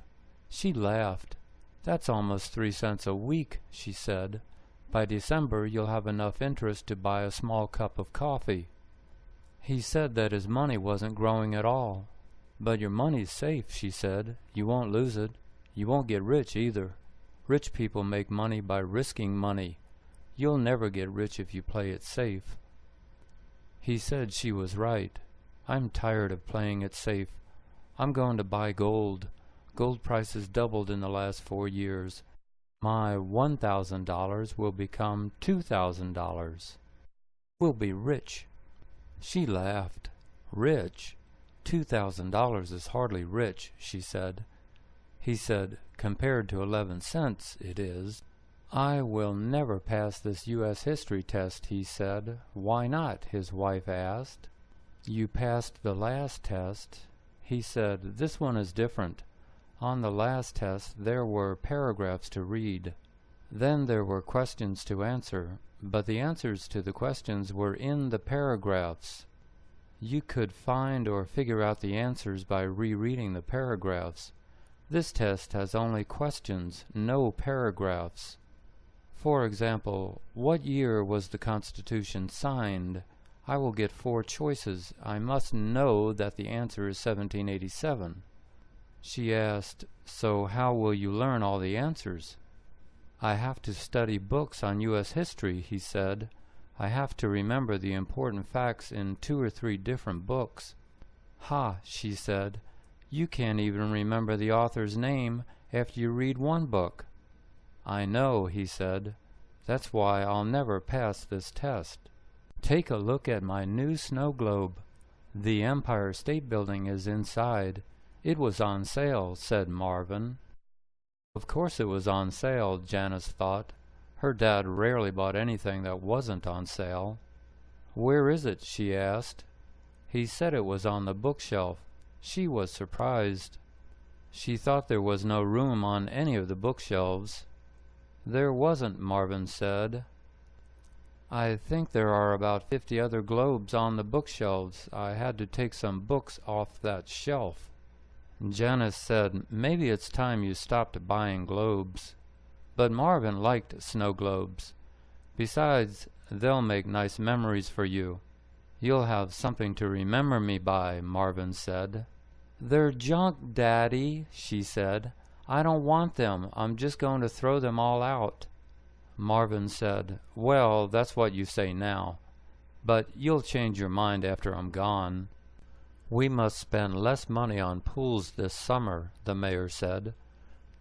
She laughed. "That's almost 3 cents a week," she said. "By December you'll have enough interest to buy a small cup of coffee." He said that his money wasn't growing at all. "But your money's safe," she said. "You won't lose it. You won't get rich either. Rich people make money by risking money. You'll never get rich if you play it safe." He said she was right. "I'm tired of playing it safe. I'm going to buy gold. Gold prices doubled in the last 4 years. My $1,000 will become $2,000. We'll be rich." She laughed. "Rich? $2,000 is hardly rich," she said. He said, "Compared to 11 cents, it is." "I will never pass this U.S. history test," he said. "Why not?" his wife asked. "You passed the last test." He said, "This one is different. On the last test there were paragraphs to read. Then there were questions to answer, but the answers to the questions were in the paragraphs. You could find or figure out the answers by rereading the paragraphs. This test has only questions, no paragraphs. For example, what year was the Constitution signed? I will get 4 choices. I must know that the answer is 1787. She asked, "So how will you learn all the answers?" "I have to study books on U.S. history," he said. "I have to remember the important facts in 2 or 3 different books." "Ha," she said. "You can't even remember the author's name after you read 1 book." "I know," he said. "That's why I'll never pass this test." "Take a look at my new snow globe. The Empire State Building is inside. It was on sale," said Marvin. Of course it was on sale, Janice thought. Her dad rarely bought anything that wasn't on sale. "Where is it?" she asked. He said it was on the bookshelf. She was surprised. She thought there was no room on any of the bookshelves. "There wasn't," Marvin said. "I think there are about 50 other globes on the bookshelves. I had to take some books off that shelf." Janice said, "Maybe it's time you stopped buying globes." But Marvin liked snow globes. "Besides, they'll make nice memories for you. You'll have something to remember me by," Marvin said. "They're junk, Daddy," she said. "I don't want them. I'm just going to throw them all out." Marvin said, "Well, that's what you say now. But you'll change your mind after I'm gone." "We must spend less money on pools this summer," the mayor said.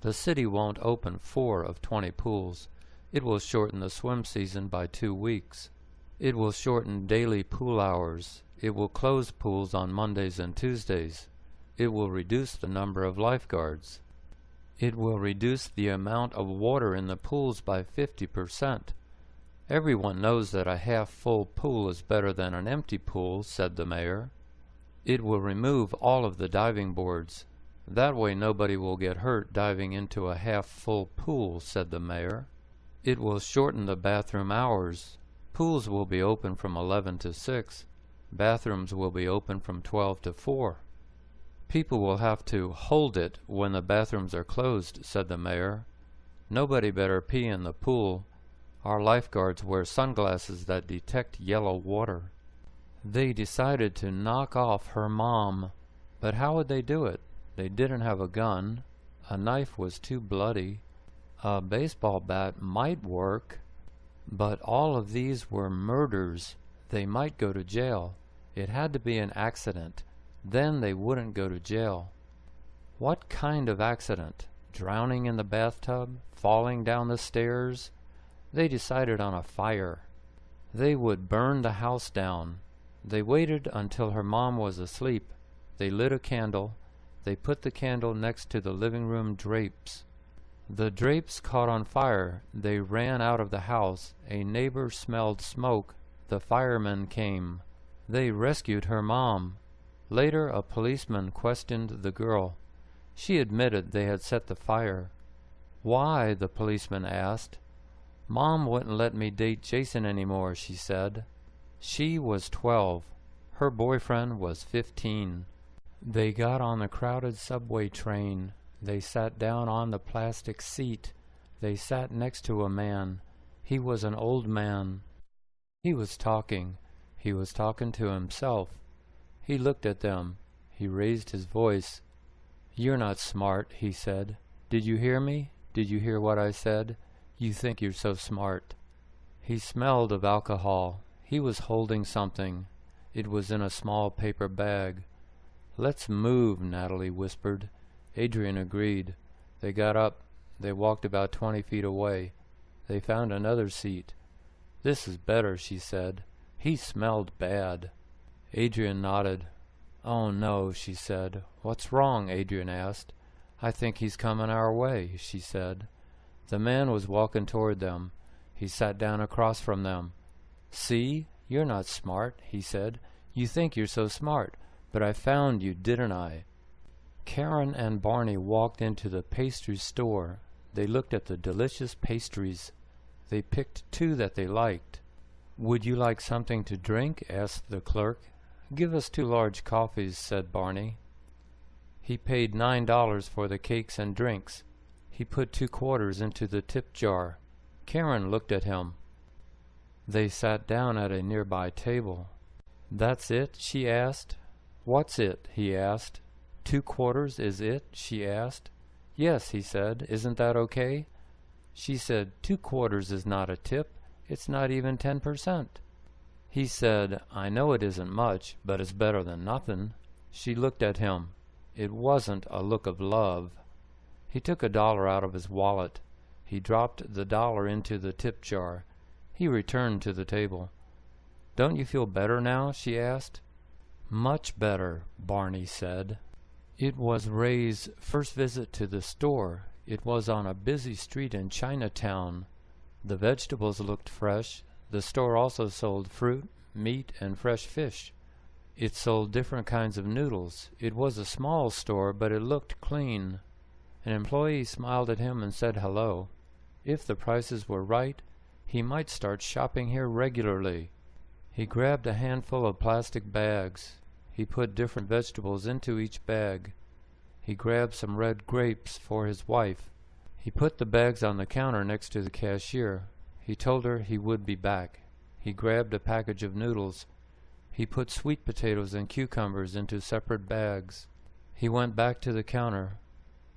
"The city won't open 4 of 20 pools. It will shorten the swim season by 2 weeks. It will shorten daily pool hours. It will close pools on Mondays and Tuesdays. It will reduce the number of lifeguards. It will reduce the amount of water in the pools by 50%. Everyone knows that a half-full pool is better than an empty pool," said the mayor. "It will remove all of the diving boards. That way nobody will get hurt diving into a half-full pool," said the mayor. "It will shorten the bathroom hours. Pools will be open from 11 to 6. Bathrooms will be open from 12 to 4. "People will have to hold it when the bathrooms are closed," said the mayor. "Nobody better pee in the pool. Our lifeguards wear sunglasses that detect yellow water." They decided to knock off her mom. But how would they do it? They didn't have a gun. A knife was too bloody. A baseball bat might work. But all of these were murders. They might go to jail. It had to be an accident. Then they wouldn't go to jail. What kind of accident? drowning in the bathtub, falling down the stairs. They decided on a fire. They would burn the house down. They waited until her mom was asleep. They lit a candle. They put the candle next to the living room drapes. The drapes caught on fire. They ran out of the house. A neighbor smelled smoke. The firemen came. They rescued her mom. Later, a policeman questioned the girl. She admitted they had set the fire. "Why?" the policeman asked. "Mom wouldn't let me date Jason anymore," she said. She was 12. Her boyfriend was 15. They got on the crowded subway train. They sat down on the plastic seat. They sat next to a man. He was an old man. He was talking. He was talking to himself. He looked at them. He raised his voice. "You're not smart," he said. "Did you hear me? Did you hear what I said? You think you're so smart." He smelled of alcohol. He was holding something. It was in a small paper bag. "Let's move," Natalie whispered. Adrian agreed. They got up. They walked about 20 feet away. They found another seat. "This is better," she said. "He smelled bad." Adrian nodded. "Oh no," she said. "What's wrong?" Adrian asked. "I think he's coming our way," she said. The man was walking toward them. He sat down across from them. "See? You're not smart," he said. "You think you're so smart, but I found you, didn't I?" Karen and Barney walked into the pastry store. They looked at the delicious pastries. They picked two that they liked. "Would you like something to drink?" asked the clerk. "Give us 2 large coffees," said Barney. He paid $9 for the cakes and drinks. He put 2 quarters into the tip jar. Karen looked at him. They sat down at a nearby table. "That's it?" she asked. "What's it?" he asked. 2 quarters is it?" she asked. "Yes," he said. "Isn't that okay?" She said, 2 quarters is not a tip. It's not even 10%. He said, "I know it isn't much, but it's better than nothing." She looked at him. It wasn't a look of love. He took $1 out of his wallet. He dropped the dollar into the tip jar. He returned to the table. "Don't you feel better now?" she asked. "Much better," Barney said. It was Ray's first visit to the store. It was on a busy street in Chinatown. The vegetables looked fresh. The store also sold fruit, meat, and fresh fish. It sold different kinds of noodles. It was a small store, but it looked clean. An employee smiled at him and said hello. If the prices were right, he might start shopping here regularly. He grabbed a handful of plastic bags. He put different vegetables into each bag. He grabbed some red grapes for his wife. He put the bags on the counter next to the cashier. He told her he would be back. He grabbed a package of noodles. He put sweet potatoes and cucumbers into separate bags. He went back to the counter.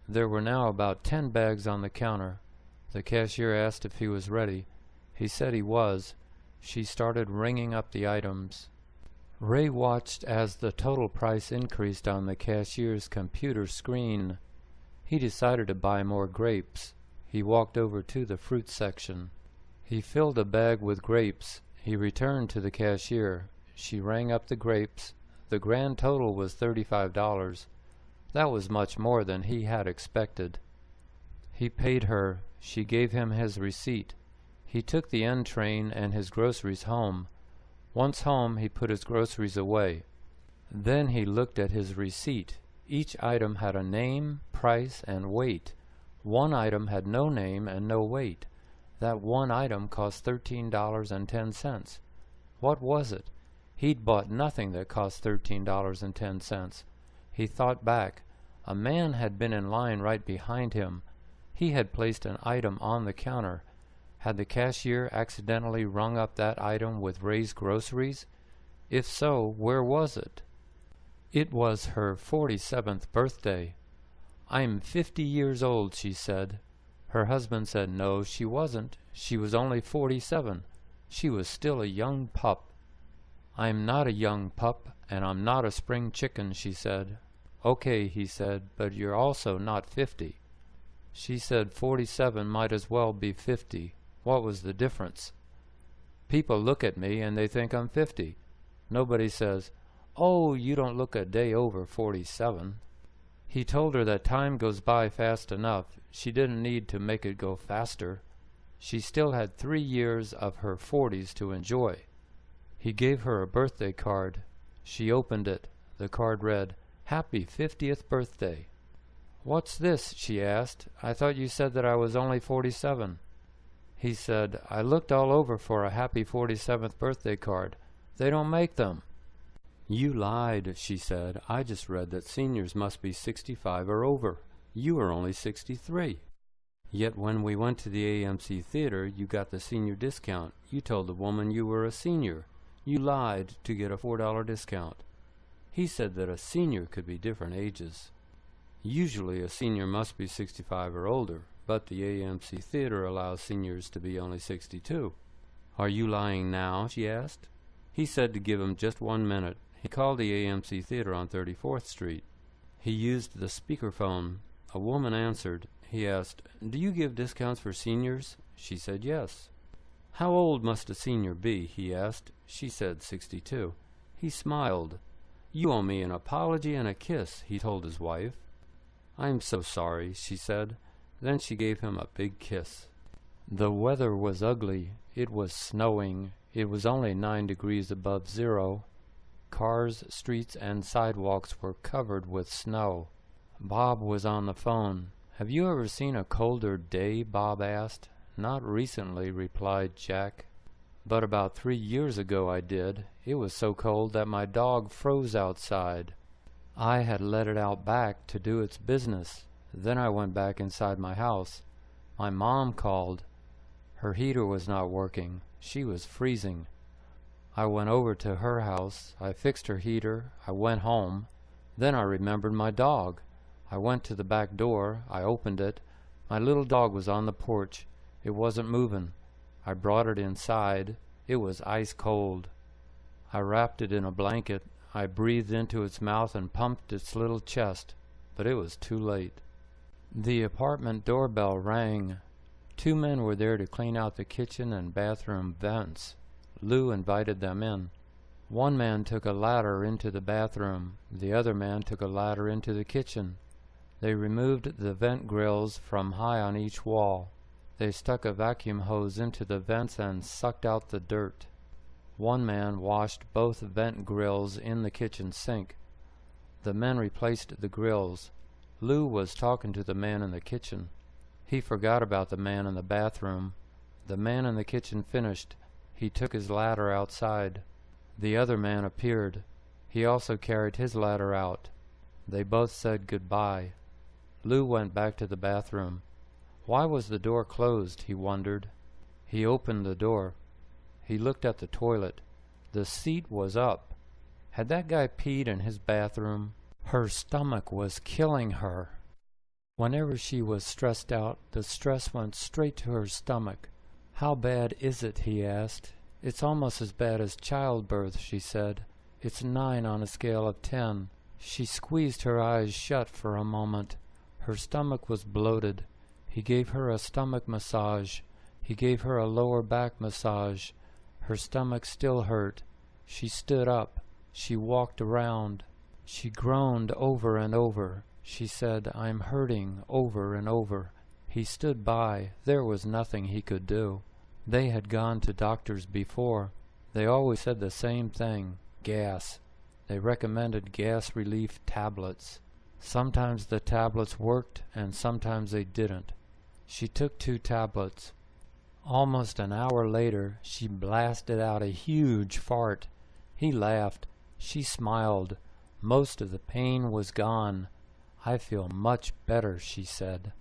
There were now about 10 bags on the counter. The cashier asked if he was ready. He said he was. She started ringing up the items. Ray watched as the total price increased on the cashier's computer screen. He decided to buy more grapes. He walked over to the fruit section. He filled a bag with grapes. He returned to the cashier. She rang up the grapes. The grand total was $35. That was much more than he had expected. He paid her. She gave him his receipt. He took the N train and his groceries home. Once home, he put his groceries away. Then he looked at his receipt. Each item had a name, price, and weight. One item had no name and no weight. That one item cost $13.10. What was it? He'd bought nothing that cost $13.10. He thought back. A man had been in line right behind him. He had placed an item on the counter. Had the cashier accidentally rung up that item with Ray's groceries? If so, where was it? It was her 47th birthday. "I'm 50 years old," she said. Her husband said no, she wasn't. She was only 47. She was still a young pup. "I'm not a young pup, and I'm not a spring chicken," she said. "Okay," he said, "but you're also not 50. She said 47 might as well be 50. What was the difference? People look at me and they think I'm 50. Nobody says, "Oh, you don't look a day over 47. He told her that time goes by fast enough. She didn't need to make it go faster. She still had 3 years of her 40s to enjoy. He gave her a birthday card. She opened it. The card read, "Happy 50th birthday." "What's this?" she asked. "I thought you said that I was only 47. He said, "I looked all over for a happy 47th birthday card. They don't make them." "You lied," she said. "I just read that seniors must be 65 or over. You are only 63. Yet when we went to the AMC theater, you got the senior discount. You told the woman you were a senior. You lied to get a $4 discount." He said that a senior could be different ages. Usually a senior must be 65 or older, but the AMC theater allows seniors to be only 62. "Are you lying now?" she asked. He said to give him just 1 minute. He called the AMC theater on 34th Street. He used the speakerphone. A woman answered. He asked, "Do you give discounts for seniors?" She said yes. "How old must a senior be?" he asked. She said 62. He smiled. "You owe me an apology and a kiss," he told his wife. "I'm so sorry," she said. Then she gave him a big kiss. The weather was ugly. It was snowing. It was only 9 degrees above zero. Cars, streets, and sidewalks were covered with snow. Bob was on the phone. "Have you ever seen a colder day?" Bob asked. "Not recently," replied Jack. "But about 3 years ago I did. It was so cold that my dog froze outside. I had let it out back to do its business. Then I went back inside my house. My mom called. Her heater was not working. She was freezing. I went over to her house. I fixed her heater. I went home. Then I remembered my dog. I went to the back door. I opened it. My little dog was on the porch. It wasn't moving. I brought it inside. It was ice cold. I wrapped it in a blanket. I breathed into its mouth and pumped its little chest, but it was too late." The apartment doorbell rang. 2 men were there to clean out the kitchen and bathroom vents. Lou invited them in. One man took a ladder into the bathroom. The other man took a ladder into the kitchen. They removed the vent grills from high on each wall. They stuck a vacuum hose into the vents and sucked out the dirt. One man washed both vent grills in the kitchen sink. The men replaced the grills. Lou was talking to the man in the kitchen. He forgot about the man in the bathroom. The man in the kitchen finished. He took his ladder outside. The other man appeared. He also carried his ladder out. They both said goodbye. Lou went back to the bathroom. Why was the door closed, he wondered. He opened the door. He looked at the toilet. The seat was up. Had that guy peed in his bathroom? Her stomach was killing her. Whenever she was stressed out, the stress went straight to her stomach. "How bad is it?" he asked. "It's almost as bad as childbirth," she said. "It's 9 on a scale of 10. She squeezed her eyes shut for a moment. Her stomach was bloated. He gave her a stomach massage. He gave her a lower back massage. Her stomach still hurt. She stood up. She walked around. She groaned over and over. She said, 'I'm hurting,' over and over. He stood by. There was nothing he could do. They had gone to doctors before. They always said the same thing, gas. They recommended gas relief tablets. Sometimes the tablets worked and sometimes they didn't. She took 2 tablets. Almost an hour later, she blasted out a huge fart. He laughed. She smiled. Most of the pain was gone. "I feel much better," she said.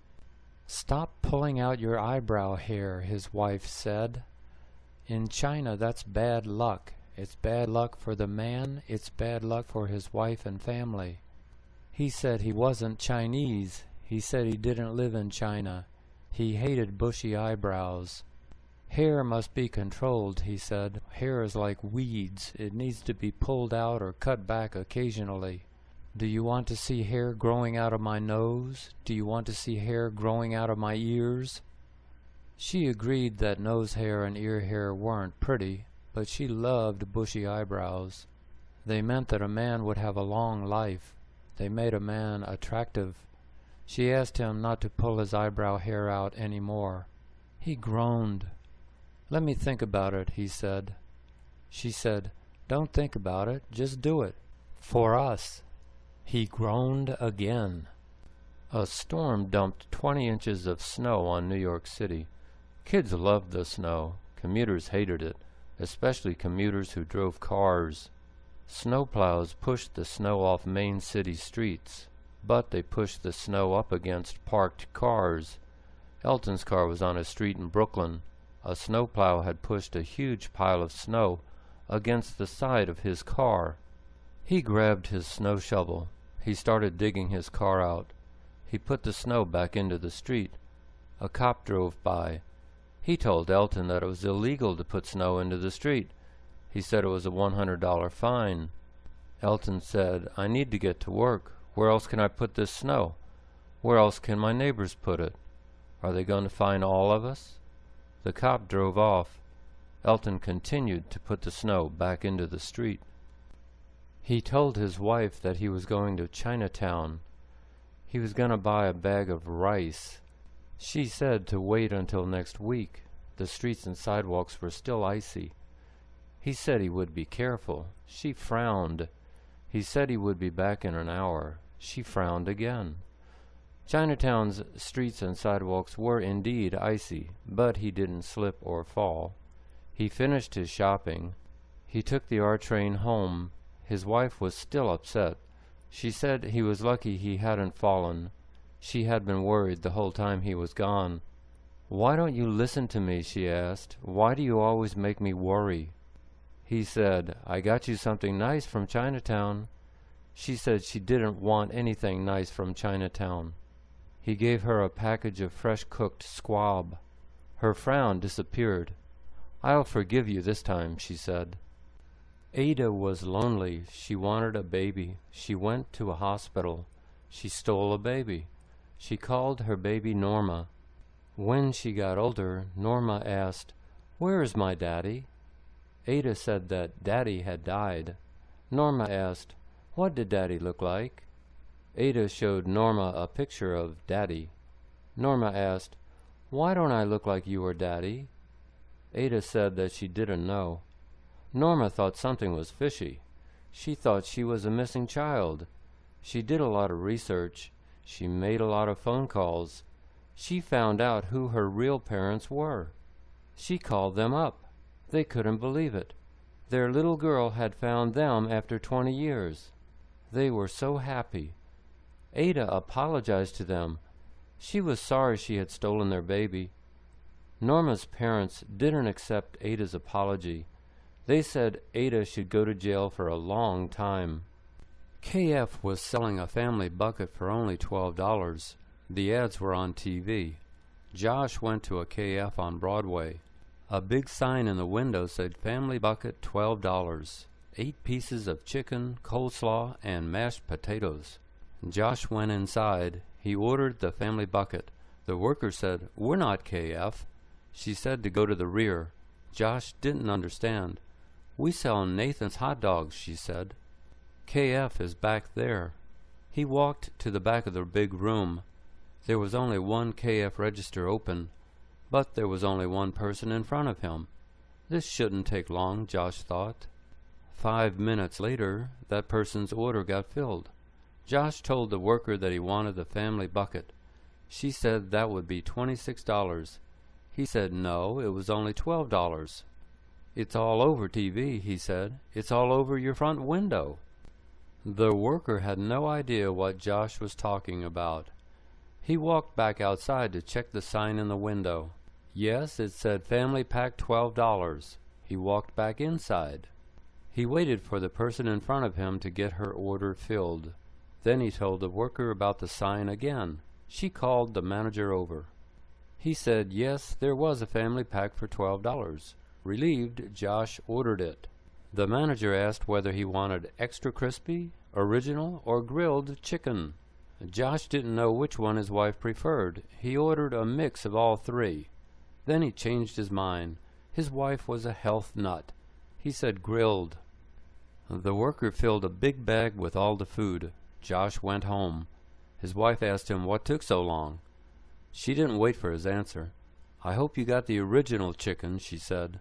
"Stop pulling out your eyebrow hair," his wife said. "In China, that's bad luck. It's bad luck for the man. It's bad luck for his wife and family." He said he wasn't Chinese. He said he didn't live in China. He hated bushy eyebrows. "Hair must be controlled," he said. "Hair is like weeds. It needs to be pulled out or cut back occasionally." Do you want to see hair growing out of my nose? Do you want to see hair growing out of my ears? She agreed that nose hair and ear hair weren't pretty, but she loved bushy eyebrows. They meant that a man would have a long life. They made a man attractive. She asked him not to pull his eyebrow hair out any more. He groaned. "Let me think about it," he said. She said, "Don't think about it, just do it. For us." He groaned again. A storm dumped 20 inches of snow on New York City. Kids loved the snow. Commuters hated it, especially commuters who drove cars. Snowplows pushed the snow off main city streets, but they pushed the snow up against parked cars. Elton's car was on a street in Brooklyn. A snowplow had pushed a huge pile of snow against the side of his car. He grabbed his snow shovel. He started digging his car out. He put the snow back into the street. A cop drove by. He told Elton that it was illegal to put snow into the street. He said it was a $100 fine. Elton said, "I need to get to work. Where else can I put this snow? Where else can my neighbors put it? Are they going to fine all of us?" The cop drove off. Elton continued to put the snow back into the street. He told his wife that he was going to Chinatown. He was going to buy a bag of rice. She said to wait until next week. The streets and sidewalks were still icy. He said he would be careful. She frowned. He said he would be back in an hour. She frowned again. Chinatown's streets and sidewalks were indeed icy, but he didn't slip or fall. He finished his shopping. He took the R train home. His wife was still upset. She said he was lucky he hadn't fallen. She had been worried the whole time he was gone. "Why don't you listen to me?" she asked. "Why do you always make me worry?" He said, "I got you something nice from Chinatown." She said she didn't want anything nice from Chinatown. He gave her a package of fresh-cooked squab. Her frown disappeared. "I'll forgive you this time," she said. Ada was lonely. She wanted a baby. She went to a hospital. She stole a baby. She called her baby Norma. When she got older, Norma asked, "Where is my daddy?" Ada said that Daddy had died. Norma asked, "What did Daddy look like?" Ada showed Norma a picture of Daddy. Norma asked, "Why don't I look like you or Daddy?" Ada said that she didn't know. Norma thought something was fishy. She thought she was a missing child. She did a lot of research. She made a lot of phone calls. She found out who her real parents were. She called them up. They couldn't believe it. Their little girl had found them after 20 years. They were so happy. Ada apologized to them. She was sorry she had stolen their baby. Norma's parents didn't accept Ada's apology. They said Ada should go to jail for a long time. KF was selling a family bucket for only $12. The ads were on TV. Josh went to a KF on Broadway. A big sign in the window said "Family Bucket, $12. 8 pieces of chicken, coleslaw, and mashed potatoes." Josh went inside. He ordered the family bucket. The worker said, "We're not KF." She said to go to the rear. Josh didn't understand. "We sell Nathan's hot dogs," she said. "KF is back there." He walked to the back of the big room. There was only one KF register open, but there was only one person in front of him. This shouldn't take long, Josh thought. 5 minutes later, that person's order got filled. Josh told the worker that he wanted the family bucket. She said that would be $26. He said no, it was only $12. "It's all over TV," he said. "It's all over your front window." The worker had no idea what Josh was talking about. He walked back outside to check the sign in the window. Yes, it said "Family Pack, $12. He walked back inside. He waited for the person in front of him to get her order filled. Then he told the worker about the sign again. She called the manager over. He said yes, there was a family pack for $12. Relieved, Josh ordered it. The manager asked whether he wanted extra crispy original or grilled chicken. Josh didn't know which one his wife preferred. He ordered a mix of all three. Then he changed his mind. His wife was a health nut. He said grilled. The worker filled a big bag with all the food. Josh went home. His wife asked him what took so long. She didn't wait for his answer. "I hope you got the original chicken," she said.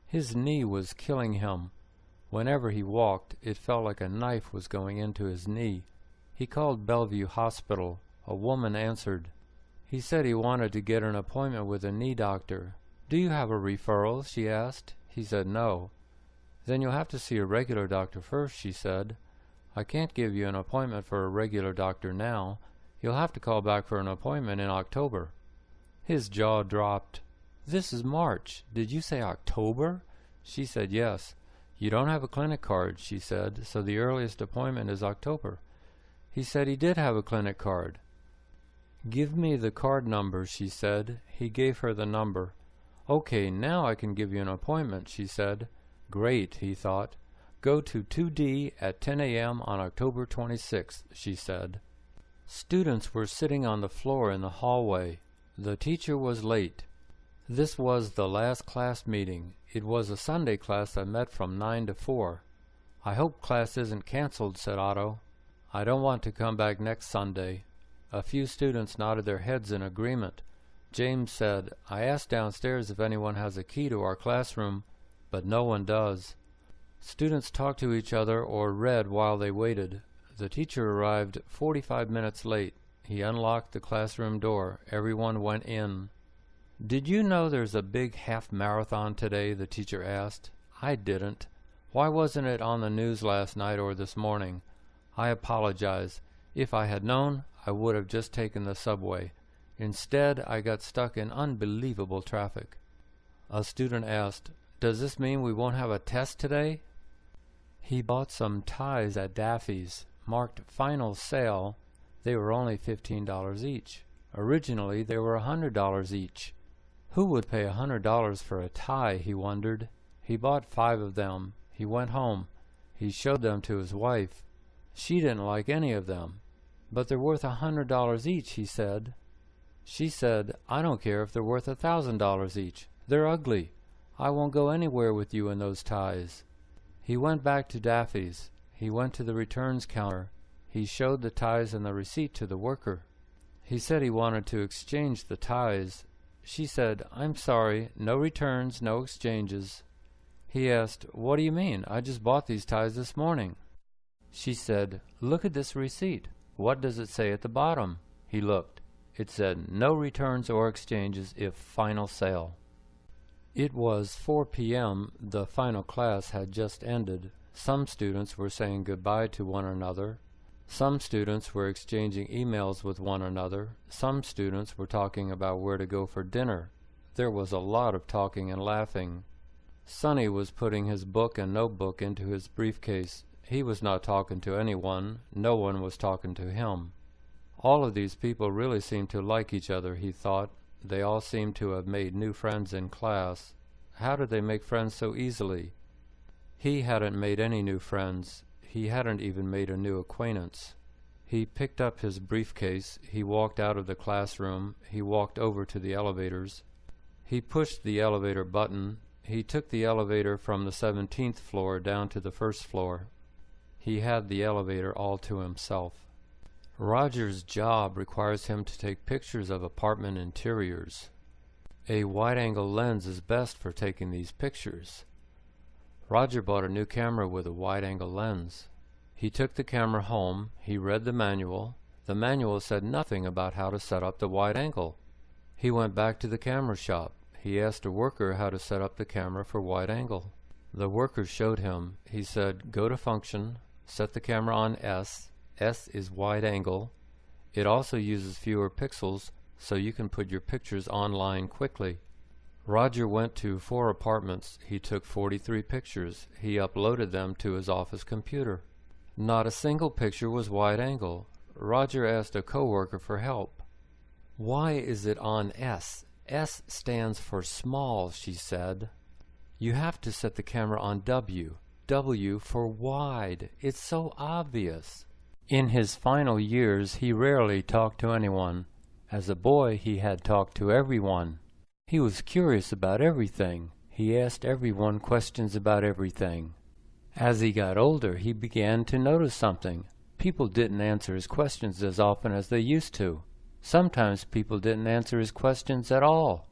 His knee was killing him. Whenever he walked, it felt like a knife was going into his knee. He called Bellevue Hospital. A woman answered. He said he wanted to get an appointment with a knee doctor. "Do you have a referral?" she asked. He said no. "Then you'll have to see a regular doctor first," she said. "I can't give you an appointment for a regular doctor now. You'll have to call back for an appointment in October." His jaw dropped. "This is March. Did you say October?" She said yes. "You don't have a clinic card," she said, "so the earliest appointment is October." He said he did have a clinic card. "Give me the card number," she said. He gave her the number. "Okay, now I can give you an appointment," she said. Great, he thought. "Go to 2D at 10 a.m. on October 26th, she said. Students were sitting on the floor in the hallway. The teacher was late. This was the last class meeting. It was a Sunday class that met from 9 to 4. "I hope class isn't canceled," said Otto. "I don't want to come back next Sunday." A few students nodded their heads in agreement. James said, "I asked downstairs if anyone has a key to our classroom, but no one does." Students talked to each other or read while they waited. The teacher arrived 45 minutes late. He unlocked the classroom door. Everyone went in. "Did you know there's a big half marathon today?" the teacher asked. "I didn't. Why wasn't it on the news last night or this morning? I apologize. If I had known, I would have just taken the subway. Instead, I got stuck in unbelievable traffic." A student asked, "Does this mean we won't have a test today?" He bought some ties at Daffy's, marked final sale. They were only $15 each. Originally, they were $100 each. Who would pay $100 for a tie, he wondered. He bought 5 of them. He went home. He showed them to his wife. She didn't like any of them. "But they're worth $100 each," he said. She said, "I don't care if they're worth $1,000 each. They're ugly. I won't go anywhere with you in those ties." He went back to Daffy's. He went to the returns counter. He showed the ties and the receipt to the worker. He said he wanted to exchange the ties. She said, "I'm sorry, no returns, no exchanges." He asked, "What do you mean? I just bought these ties this morning." She said, "Look at this receipt. What does it say at the bottom?" He looked. It said, "No returns or exchanges if final sale." It was 4 p.m. The final class had just ended. Some students were saying goodbye to one another. Some students were exchanging emails with one another. Some students were talking about where to go for dinner. There was a lot of talking and laughing. Sonny was putting his book and notebook into his briefcase. He was not talking to anyone. No one was talking to him. All of these people really seemed to like each other, he thought. They all seemed to have made new friends in class. How did they make friends so easily? He hadn't made any new friends. He hadn't even made a new acquaintance. He picked up his briefcase. He walked out of the classroom. He walked over to the elevators. He pushed the elevator button. He took the elevator from the 17th floor down to the 1st floor. He had the elevator all to himself. Roger's job requires him to take pictures of apartment interiors. A wide-angle lens is best for taking these pictures. Roger bought a new camera with a wide-angle lens. He took the camera home. He read the manual. The manual said nothing about how to set up the wide angle. He went back to the camera shop. He asked a worker how to set up the camera for wide angle. The worker showed him. He said, "Go to function, set the camera on S. S is wide angle. It also uses fewer pixels, so you can put your pictures online quickly." Roger went to 4 apartments. He took 43 pictures. He uploaded them to his office computer. Not a single picture was wide angle. Roger asked a coworker for help. "Why is it on S? S stands for small," she said. "You have to set the camera on W. W for wide. It's so obvious. In his final years, he rarely talked to anyone. As a boy, he had talked to everyone. He was curious about everything. He asked everyone questions about everything. As he got older, he began to notice something. People didn't answer his questions as often as they used to. Sometimes people didn't answer his questions at all.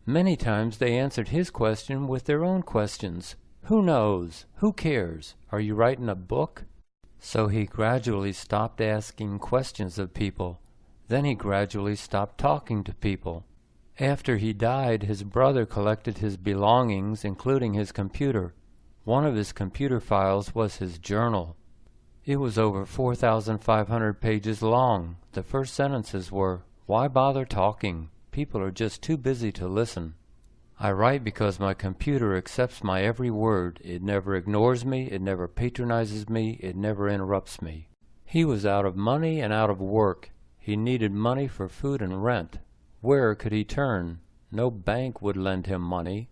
Many times they answered his question with their own questions. Who knows? Who cares? Are you writing a book? So he gradually stopped asking questions of people. Then he gradually stopped talking to people. After he died, his brother collected his belongings, including his computer. One of his computer files was his journal. It was over 4,500 pages long. The first sentences were, "Why bother talking? People are just too busy to listen. I write because my computer accepts my every word. It never ignores me, it never patronizes me, it never interrupts me." He was out of money and out of work. He needed money for food and rent. Where could he turn? No bank would lend him money.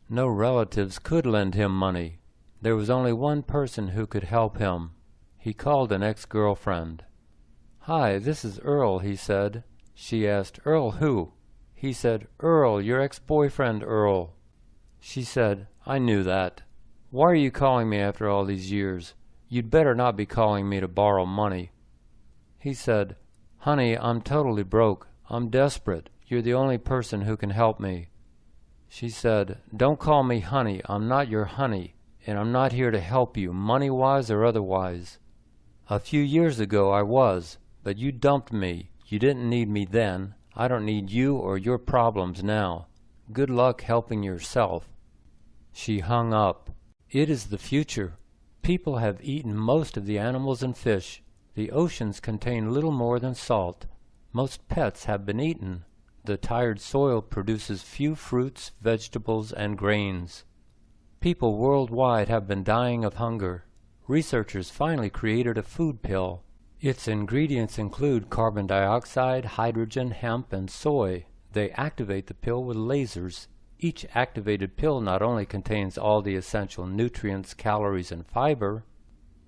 No relatives could lend him money. There was only one person who could help him. He called an ex-girlfriend. "Hi, this is Earl," he said. She asked, "Earl who?" He said, "Earl, your ex-boyfriend, Earl." She said, "I knew that. Why are you calling me after all these years? You'd better not be calling me to borrow money." He said, "Honey, I'm totally broke. I'm desperate. You're the only person who can help me." She said, "Don't call me honey. I'm not your honey, and I'm not here to help you, money-wise or otherwise. A few years ago I was, but you dumped me. You didn't need me then. I don't need you or your problems now. Good luck helping yourself." She hung up. It is the future. People have eaten most of the animals and fish. The oceans contain little more than salt. Most pets have been eaten. The tired soil produces few fruits, vegetables, and grains. People worldwide have been dying of hunger. Researchers finally created a food pill. Its ingredients include carbon dioxide, hydrogen, hemp, and soy. They activate the pill with lasers. Each activated pill not only contains all the essential nutrients, calories, and fiber,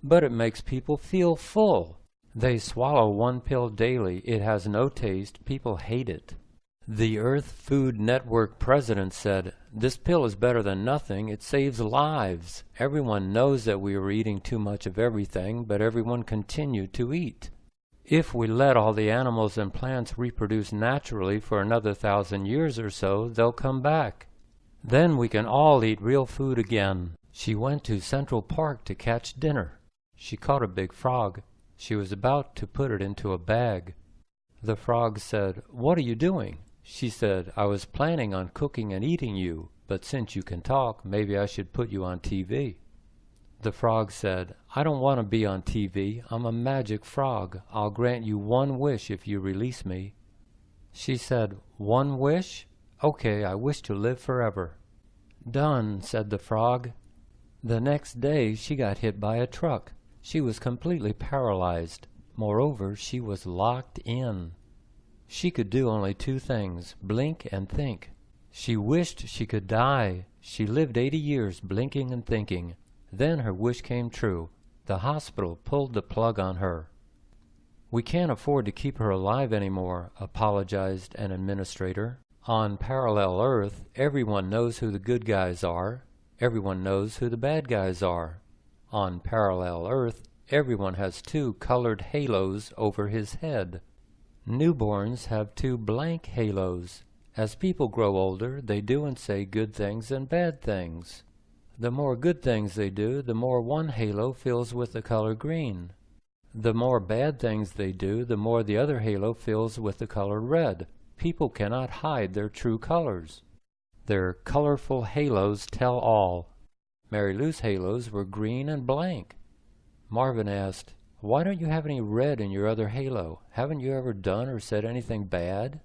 but it makes people feel full. They swallow one pill daily. It has no taste. People hate it. The Earth Food Network president said, "This pill is better than nothing. It saves lives. Everyone knows that we are eating too much of everything, but everyone continued to eat. If we let all the animals and plants reproduce naturally for another 1,000 years or so, they'll come back. Then we can all eat real food again." She went to Central Park to catch dinner. She caught a big frog. She was about to put it into a bag. The frog said, "What are you doing?" She said, "I was planning on cooking and eating you, but since you can talk, maybe I should put you on TV." The frog said, "I don't want to be on TV. I'm a magic frog. I'll grant you one wish if you release me." She said, "One wish? Okay, I wish to live forever." "Done," said the frog. The next day she got hit by a truck. She was completely paralyzed. Moreover, she was locked in. She could do only two things, blink and think. She wished she could die. She lived 80 years blinking and thinking. Then her wish came true. The hospital pulled the plug on her. "We can't afford to keep her alive anymore," apologized an administrator. "On Parallel Earth, everyone knows who the good guys are. Everyone knows who the bad guys are. On Parallel Earth, everyone has two colored halos over his head. Newborns have two blank halos. As people grow older, they do and say good things and bad things. The more good things they do, the more one halo fills with the color green. The more bad things they do, the more the other halo fills with the color red. People cannot hide their true colors. Their colorful halos tell all." Mary Lou's halos were green and blank. Marvin asked, "Why don't you have any red in your other halo? Haven't you ever done or said anything bad?"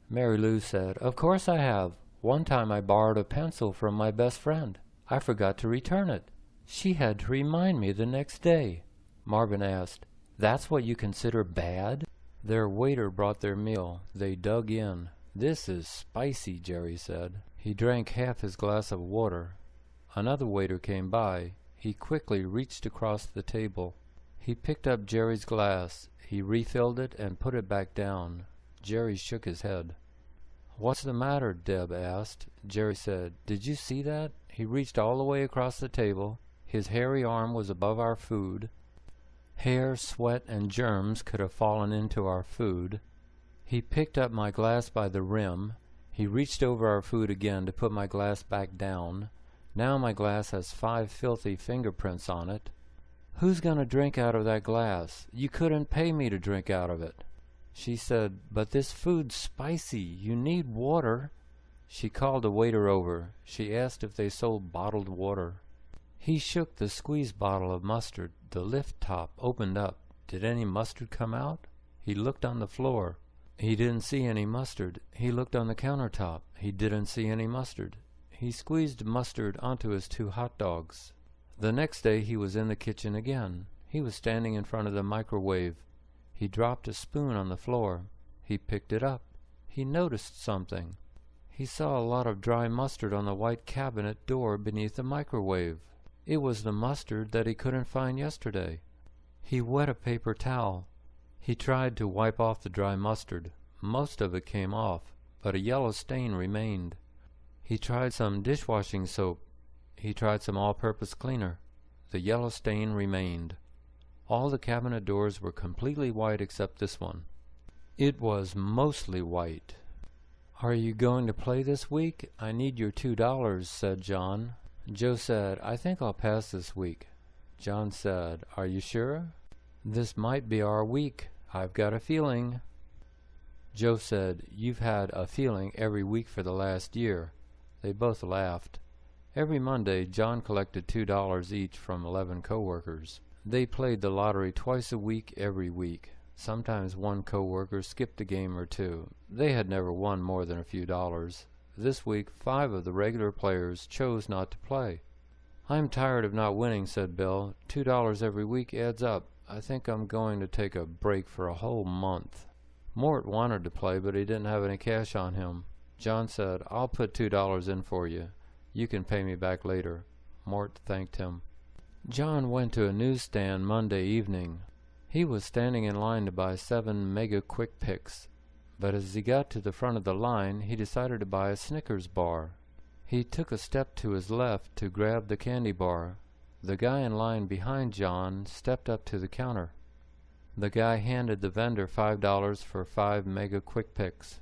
Mary Lou said, "Of course I have. One time I borrowed a pencil from my best friend. I forgot to return it. She had to remind me the next day." Marvin asked, "That's what you consider bad?" Their waiter brought their meal. They dug in. "This is spicy," Jerry said. He drank half his glass of water. Another waiter came by. He quickly reached across the table. He picked up Jerry's glass. He refilled it and put it back down. Jerry shook his head. "What's the matter?" Deb asked. Jerry said, "Did you see that?" He reached all the way across the table. His hairy arm was above our food. Hair, sweat, and germs could have fallen into our food. He picked up my glass by the rim. He reached over our food again to put my glass back down. Now my glass has 5 filthy fingerprints on it. "Who's going to drink out of that glass? You couldn't pay me to drink out of it." She said, "But this food's spicy. You need water." She called a waiter over. She asked if they sold bottled water. He shook the squeeze bottle of mustard. The lift top opened up. Did any mustard come out? He looked on the floor. He didn't see any mustard. He looked on the countertop. He didn't see any mustard. He squeezed mustard onto his 2 hot dogs. The next day he was in the kitchen again. He was standing in front of the microwave. He dropped a spoon on the floor. He picked it up. He noticed something. He saw a lot of dry mustard on the white cabinet door beneath the microwave. It was the mustard that he couldn't find yesterday. He wet a paper towel. He tried to wipe off the dry mustard. Most of it came off, but a yellow stain remained. He tried some dishwashing soap. He tried some all-purpose cleaner. The yellow stain remained. All the cabinet doors were completely white except this one. It was mostly white. "Are you going to play this week? I need your $2, said John. Joe said, "I think I'll pass this week." John said, "Are you sure? This might be our week. I've got a feeling." Joe said, "You've had a feeling every week for the last year." They both laughed. Every Monday, John collected $2 each from 11 coworkers. They played the lottery twice a week every week. Sometimes one coworker skipped a game or two. They had never won more than a few dollars. This week, 5 of the regular players chose not to play. "I'm tired of not winning," said Bill. $2 every week adds up. I think I'm going to take a break for a whole month." Mort wanted to play, but he didn't have any cash on him. John said, "I'll put $2 in for you. You can pay me back later." Mort thanked him. John went to a newsstand Monday evening. He was standing in line to buy 7 Mega Quick Picks. But as he got to the front of the line, he decided to buy a Snickers bar. He took a step to his left to grab the candy bar. The guy in line behind John stepped up to the counter. The guy handed the vendor $5 for 5 Mega Quick Picks.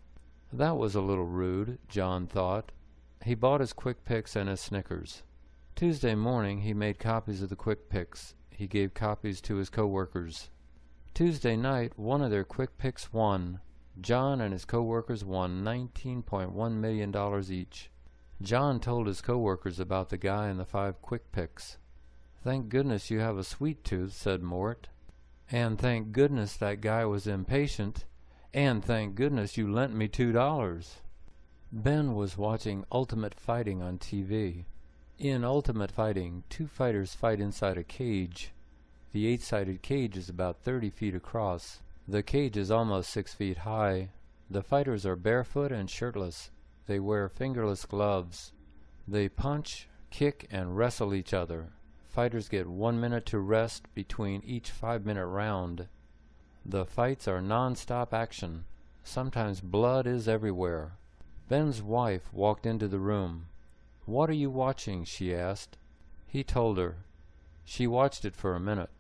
That was a little rude, John thought. He bought his Quick Picks and his Snickers. Tuesday morning he made copies of the Quick Picks. He gave copies to his coworkers. Tuesday night, one of their Quick Picks won. John and his coworkers won $19.1 million each. John told his coworkers about the guy and the 5 Quick Picks. "Thank goodness you have a sweet tooth," said Mort. "And thank goodness that guy was impatient. And thank goodness you lent me $2. Ben was watching Ultimate Fighting on TV. In Ultimate Fighting, 2 fighters fight inside a cage. The 8-sided cage is about 30 feet across. The cage is almost 6 feet high. The fighters are barefoot and shirtless. They wear fingerless gloves. They punch, kick, and wrestle each other. Fighters get 1 minute to rest between each 5-minute round. The fights are non-stop action. Sometimes blood is everywhere. Ben's wife walked into the room. "What are you watching?" she asked. He told her. She watched it for a minute.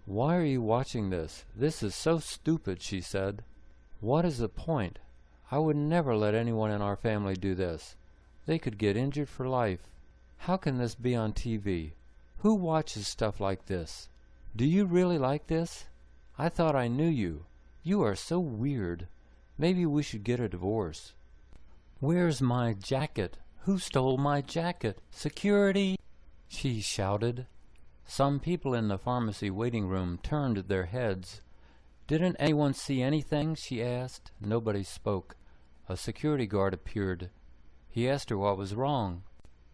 "Why are you watching this? This is so stupid," she said. "What is the point? I would never let anyone in our family do this. They could get injured for life. How can this be on TV? Who watches stuff like this? Do you really like this? I thought I knew you. You are so weird. Maybe we should get a divorce." "Where's my jacket? Who stole my jacket? Security!" she shouted. Some people in the pharmacy waiting room turned their heads. "Didn't anyone see anything?" she asked. Nobody spoke. A security guard appeared. He asked her what was wrong.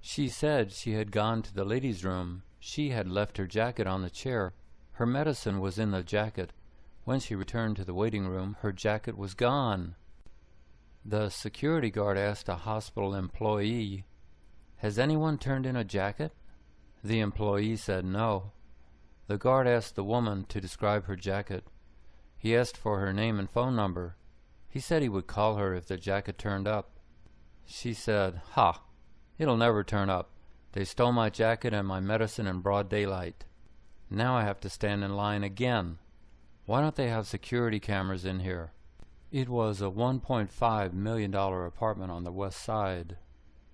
She said she had gone to the ladies' room. She had left her jacket on the chair. Her medicine was in the jacket. When she returned to the waiting room, her jacket was gone. The security guard asked a hospital employee, "Has anyone turned in a jacket?" The employee said no. The guard asked the woman to describe her jacket. He asked for her name and phone number. He said he would call her if the jacket turned up. She said, "Ha! It'll never turn up. They stole my jacket and my medicine in broad daylight. Now I have to stand in line again. Why don't they have security cameras in here?" It was a $1.5 million apartment on the west side.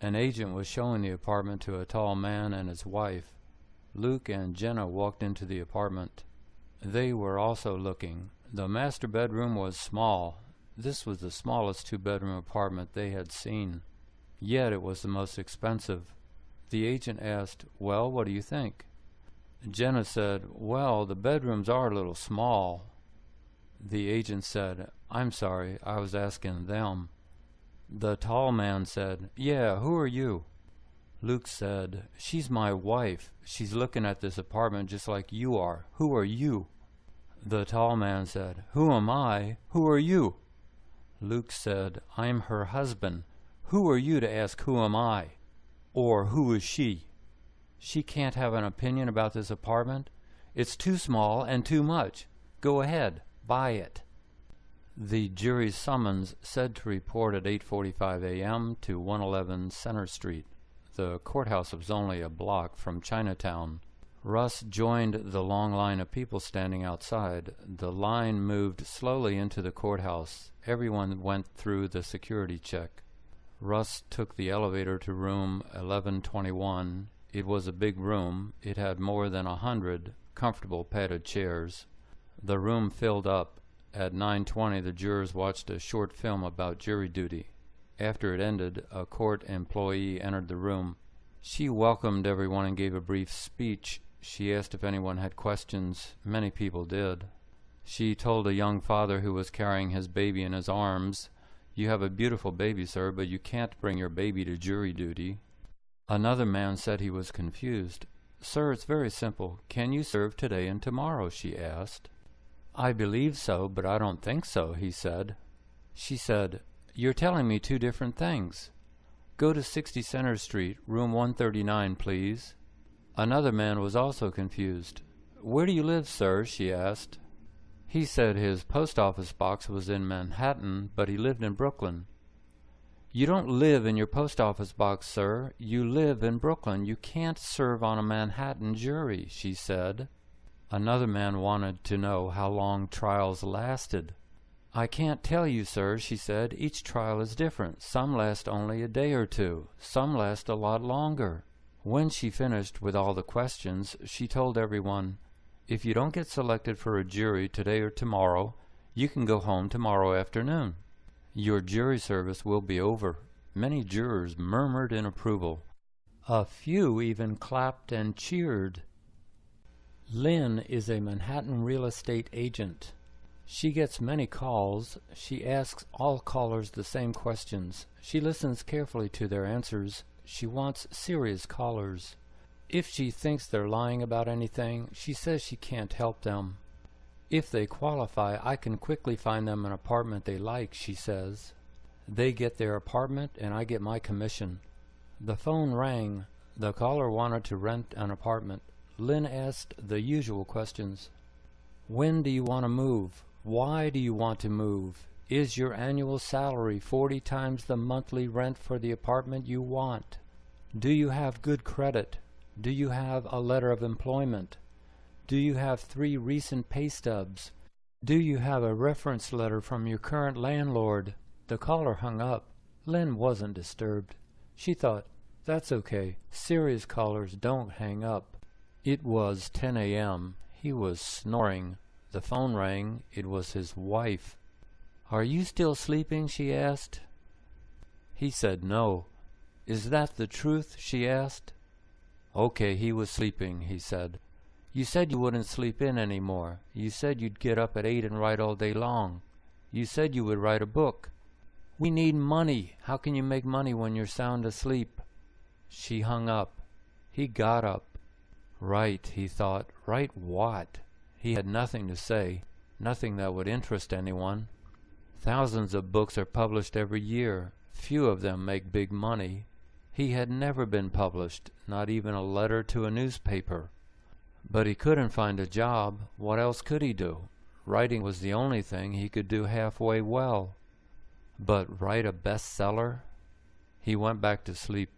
An agent was showing the apartment to a tall man and his wife. Luke and Jenna walked into the apartment. They were also looking. The master bedroom was small. This was the smallest two-bedroom apartment they had seen. Yet it was the most expensive. The agent asked, "Well, what do you think?" Jenna said, "Well, the bedrooms are a little small." The agent said, "I'm sorry, I was asking them." The tall man said, "Yeah, who are you?" Luke said, "She's my wife. She's looking at this apartment just like you are. Who are you?" The tall man said, "Who am I? Who are you?" Luke said, "I'm her husband. Who are you to ask who am I? Or who is she? She can't have an opinion about this apartment. It's too small and too much. Go ahead, buy it." The jury's summons said to report at 8:45 a.m. to 111 Center Street. The courthouse was only a block from Chinatown. Russ joined the long line of people standing outside. The line moved slowly into the courthouse. Everyone went through the security check. Russ took the elevator to room 1121. It was a big room. It had more than 100 comfortable padded chairs. The room filled up. At 9:20, the jurors watched a short film about jury duty. After it ended, a court employee entered the room. She welcomed everyone and gave a brief speech. She asked if anyone had questions. Many people did. She told a young father who was carrying his baby in his arms, "You have a beautiful baby, sir, but you can't bring your baby to jury duty." Another man said he was confused. "Sir, it's very simple. Can you serve today and tomorrow?" she asked. "I believe so, but I don't think so," he said. She said, "You're telling me two different things. Go to 60 Center Street, room 139, please." Another man was also confused. "Where do you live, sir?" she asked. He said his post office box was in Manhattan, but he lived in Brooklyn. "You don't live in your post office box, sir. You live in Brooklyn. You can't serve on a Manhattan jury," she said. Another man wanted to know how long trials lasted. "I can't tell you, sir," she said. "Each trial is different. Some last only a day or two. Some last a lot longer." When she finished with all the questions, she told everyone, "If you don't get selected for a jury today or tomorrow, you can go home tomorrow afternoon. Your jury service will be over." Many jurors murmured in approval. A few even clapped and cheered. Lynn is a Manhattan real estate agent. She gets many calls. She asks all callers the same questions. She listens carefully to their answers. She wants serious callers. If she thinks they're lying about anything, she says she can't help them. If they qualify, I can quickly find them an apartment they like, she says. They get their apartment and I get my commission. The phone rang. The caller wanted to rent an apartment. Lynn asked the usual questions. When do you want to move? Why do you want to move? Is your annual salary 40 times the monthly rent for the apartment you want? Do you have good credit? Do you have a letter of employment? Do you have 3 recent pay stubs? Do you have a reference letter from your current landlord? The caller hung up. Lynn wasn't disturbed. She thought, that's okay. Serious callers don't hang up. It was 10 a.m. He was snoring. The phone rang. It was his wife. Are you still sleeping? She asked. He said no. Is that the truth? She asked. Okay, he was sleeping, he said. You said you wouldn't sleep in anymore. You said you'd get up at 8 and write all day long. You said you would write a book. We need money. How can you make money when you're sound asleep? She hung up. He got up. Write, he thought. Write what? He had nothing to say, nothing that would interest anyone. Thousands of books are published every year. Few of them make big money. He had never been published, not even a letter to a newspaper. But he couldn't find a job. What else could he do? Writing was the only thing he could do halfway well. But write a bestseller? He went back to sleep.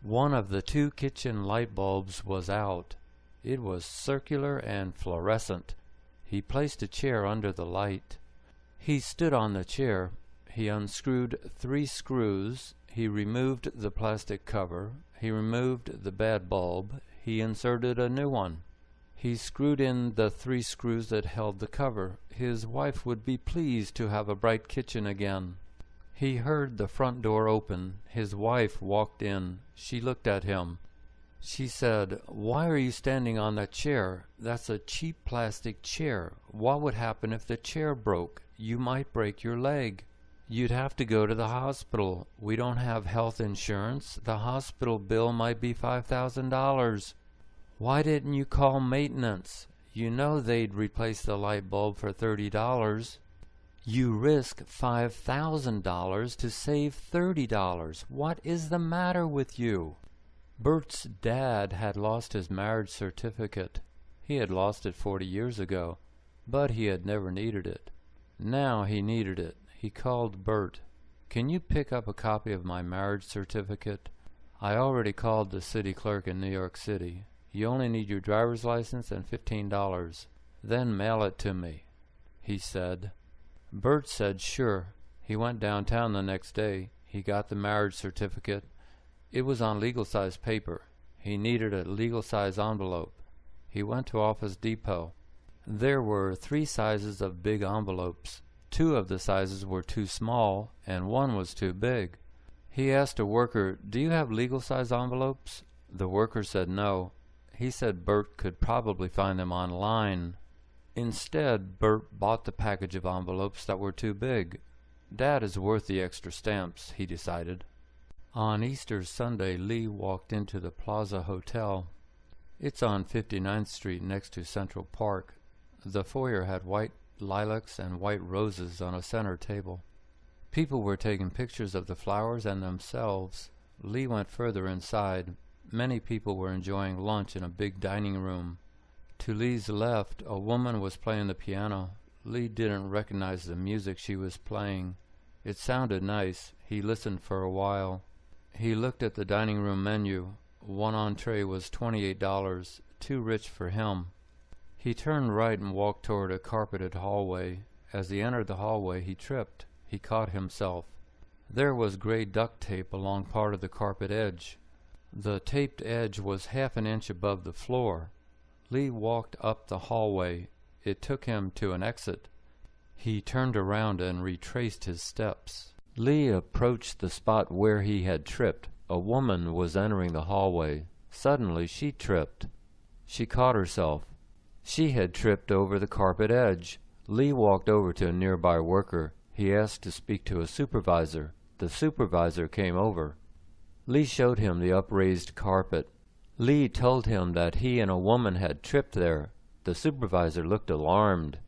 One of the 2 kitchen light bulbs was out. It was circular and fluorescent. He placed a chair under the light. He stood on the chair. He unscrewed 3 screws. He removed the plastic cover. He removed the bad bulb. He inserted a new one. He screwed in the 3 screws that held the cover. His wife would be pleased to have a bright kitchen again. He heard the front door open. His wife walked in. She looked at him. She said, "Why are you standing on that chair? That's a cheap plastic chair. What would happen if the chair broke? You might break your leg. You'd have to go to the hospital. We don't have health insurance. The hospital bill might be $5,000. Why didn't you call maintenance? You know they'd replace the light bulb for $30. You risk $5,000 to save $30. What is the matter with you?" Bert's dad had lost his marriage certificate. He had lost it 40 years ago, but he had never needed it. Now he needed it. He called Bert. "Can you pick up a copy of my marriage certificate? I already called the city clerk in New York City. You only need your driver's license and $15. Then mail it to me," he said. Bert said sure. He went downtown the next day. He got the marriage certificate. It was on legal-size paper. He needed a legal-size envelope. He went to Office Depot. There were 3 sizes of big envelopes. 2 of the sizes were too small, and 1 was too big. He asked a worker, "Do you have legal-size envelopes?" The worker said no. He said Bert could probably find them online. Instead, Bert bought the package of envelopes that were too big. Dad is worth the extra stamps, he decided. On Easter Sunday, Lee walked into the Plaza Hotel. It's on 59th Street next to Central Park. The foyer had white lilacs and white roses on a center table. People were taking pictures of the flowers and themselves. Lee went further inside. Many people were enjoying lunch in a big dining room. To Lee's left, a woman was playing the piano. Lee didn't recognize the music she was playing. It sounded nice. He listened for a while. He looked at the dining room menu. 1 entree was $28, too rich for him. He turned right and walked toward a carpeted hallway. As he entered the hallway, he tripped. He caught himself. There was gray duct tape along part of the carpet edge. The taped edge was half an inch above the floor. Lee walked up the hallway. It took him to an exit. He turned around and retraced his steps. Lee approached the spot where he had tripped. A woman was entering the hallway. Suddenly she tripped. She caught herself. She had tripped over the carpet edge. Lee walked over to a nearby worker. He asked to speak to a supervisor. The supervisor came over. Lee showed him the upraised carpet. Lee told him that he and a woman had tripped there. The supervisor looked alarmed.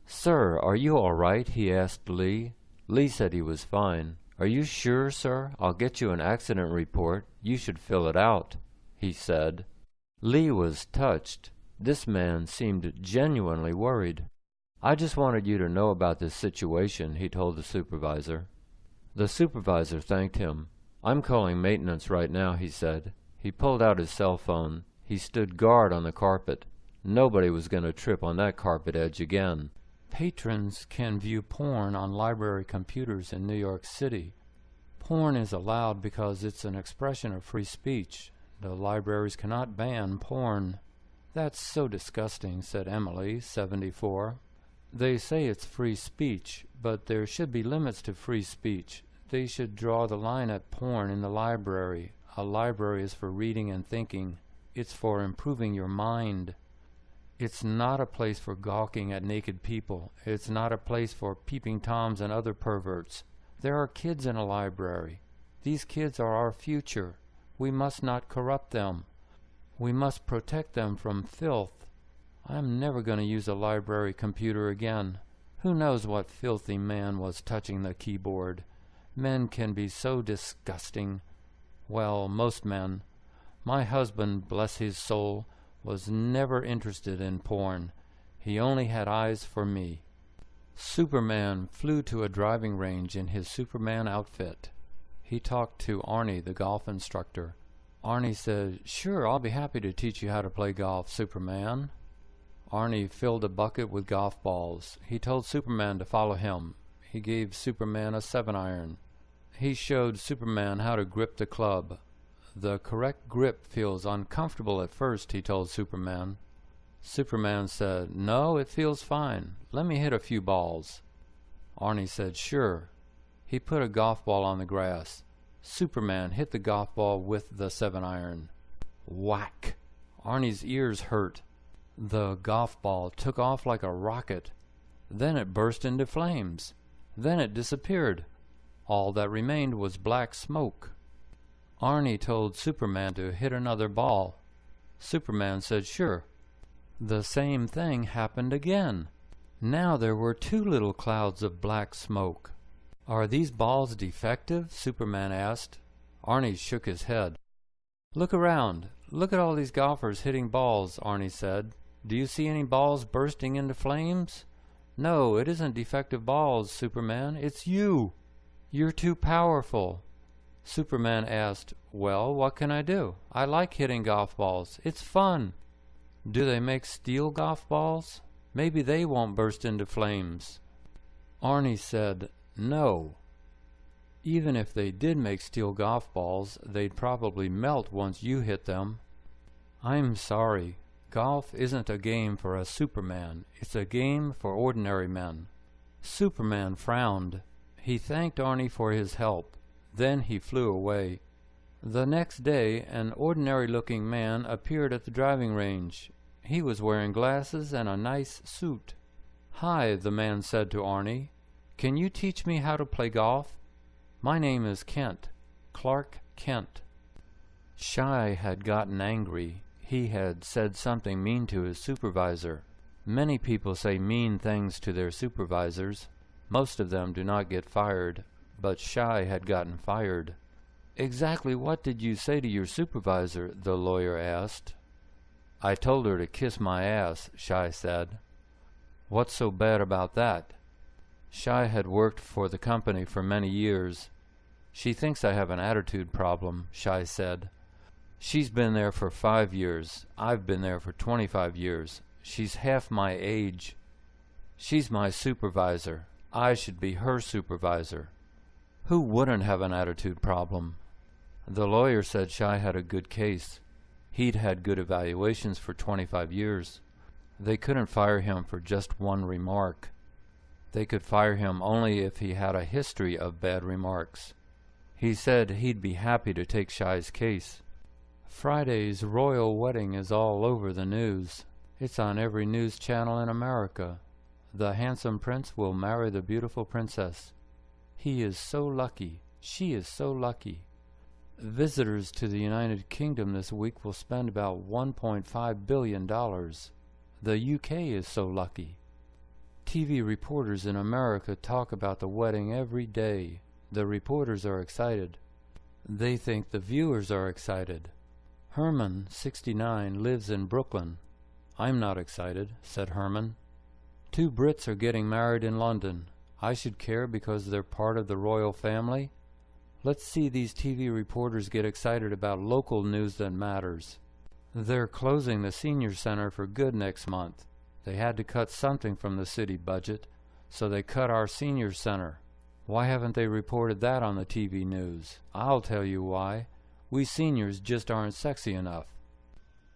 "Sir, are you all right?" he asked Lee. Lee said he was fine. "Are you sure, sir? I'll get you an accident report. You should fill it out," he said. Lee was touched. This man seemed genuinely worried. "I just wanted you to know about this situation," he told the supervisor. The supervisor thanked him. "I'm calling maintenance right now," he said. He pulled out his cell phone. He stood guard on the carpet. Nobody was going to trip on that carpet edge again. Patrons can view porn on library computers in New York City. Porn is allowed because it's an expression of free speech. The libraries cannot ban porn. "That's so disgusting," said Emily, 74. "They say it's free speech, but there should be limits to free speech. They should draw the line at porn in the library. A library is for reading and thinking. It's for improving your mind. It's not a place for gawking at naked people. It's not a place for peeping toms and other perverts. There are kids in a library. These kids are our future. We must not corrupt them. We must protect them from filth. I'm never going to use a library computer again. Who knows what filthy man was touching the keyboard? Men can be so disgusting. Well, most men. My husband, bless his soul, was never interested in porn. He only had eyes for me. Superman flew to a driving range in his Superman outfit. He talked to Arnie, the golf instructor. Arnie said, "Sure, I'll be happy to teach you how to play golf, Superman." Arnie filled a bucket with golf balls. He told Superman to follow him. He gave Superman a 7-iron. He showed Superman how to grip the club. "The correct grip feels uncomfortable at first," he told Superman. Superman said, "No, it feels fine. Let me hit a few balls." Arnie said, "Sure." He put a golf ball on the grass. Superman hit the golf ball with the 7-iron. Whack! Arnie's ears hurt. The golf ball took off like a rocket. Then it burst into flames. Then it disappeared. All that remained was black smoke. Arnie told Superman to hit another ball. Superman said, "Sure." The same thing happened again. Now there were 2 little clouds of black smoke. "Are these balls defective?" Superman asked. Arnie shook his head. "Look around. Look at all these golfers hitting balls," Arnie said. "Do you see any balls bursting into flames?" "No, it isn't defective balls, Superman. It's you. You're too powerful." Superman asked, "Well, what can I do? I like hitting golf balls. It's fun." "Do they make steel golf balls? Maybe they won't burst into flames." Arnie said, "No. Even if they did make steel golf balls, they'd probably melt once you hit them." "I'm sorry. Golf isn't a game for a Superman. It's a game for ordinary men." Superman frowned. He thanked Arnie for his help. Then he flew away. The next day, an ordinary-looking man appeared at the driving range. He was wearing glasses and a nice suit. "Hi," the man said to Arnie. "Can you teach me how to play golf? My name is Kent, Clark Kent." Shy had gotten angry. He had said something mean to his supervisor. Many people say mean things to their supervisors. Most of them do not get fired, but Shy had gotten fired. "Exactly what did you say to your supervisor?" the lawyer asked. "I told her to kiss my ass," Shy said. "What's so bad about that?" Shy had worked for the company for many years. "She thinks I have an attitude problem," Shy said. "She's been there for 5 years. I've been there for 25 years. She's half my age. She's my supervisor. I should be her supervisor. Who wouldn't have an attitude problem?" The lawyer said Shy had a good case. He'd had good evaluations for 25 years. They couldn't fire him for just one remark. They could fire him only if he had a history of bad remarks. He said he'd be happy to take Shy's case. Friday's royal wedding is all over the news. It's on every news channel in America. The handsome prince will marry the beautiful princess. He is so lucky. She is so lucky. Visitors to the United Kingdom this week will spend about $1.5 billion. The UK is so lucky. TV reporters in America talk about the wedding every day. The reporters are excited. They think the viewers are excited. Herman, 69, lives in Brooklyn. "I'm not excited," said Herman. "2 Brits are getting married in London. I should care because they're part of the royal family? Let's see these TV reporters get excited about local news that matters. They're closing the senior center for good next month. They had to cut something from the city budget, so they cut our senior center. Why haven't they reported that on the TV news? I'll tell you why. We seniors just aren't sexy enough."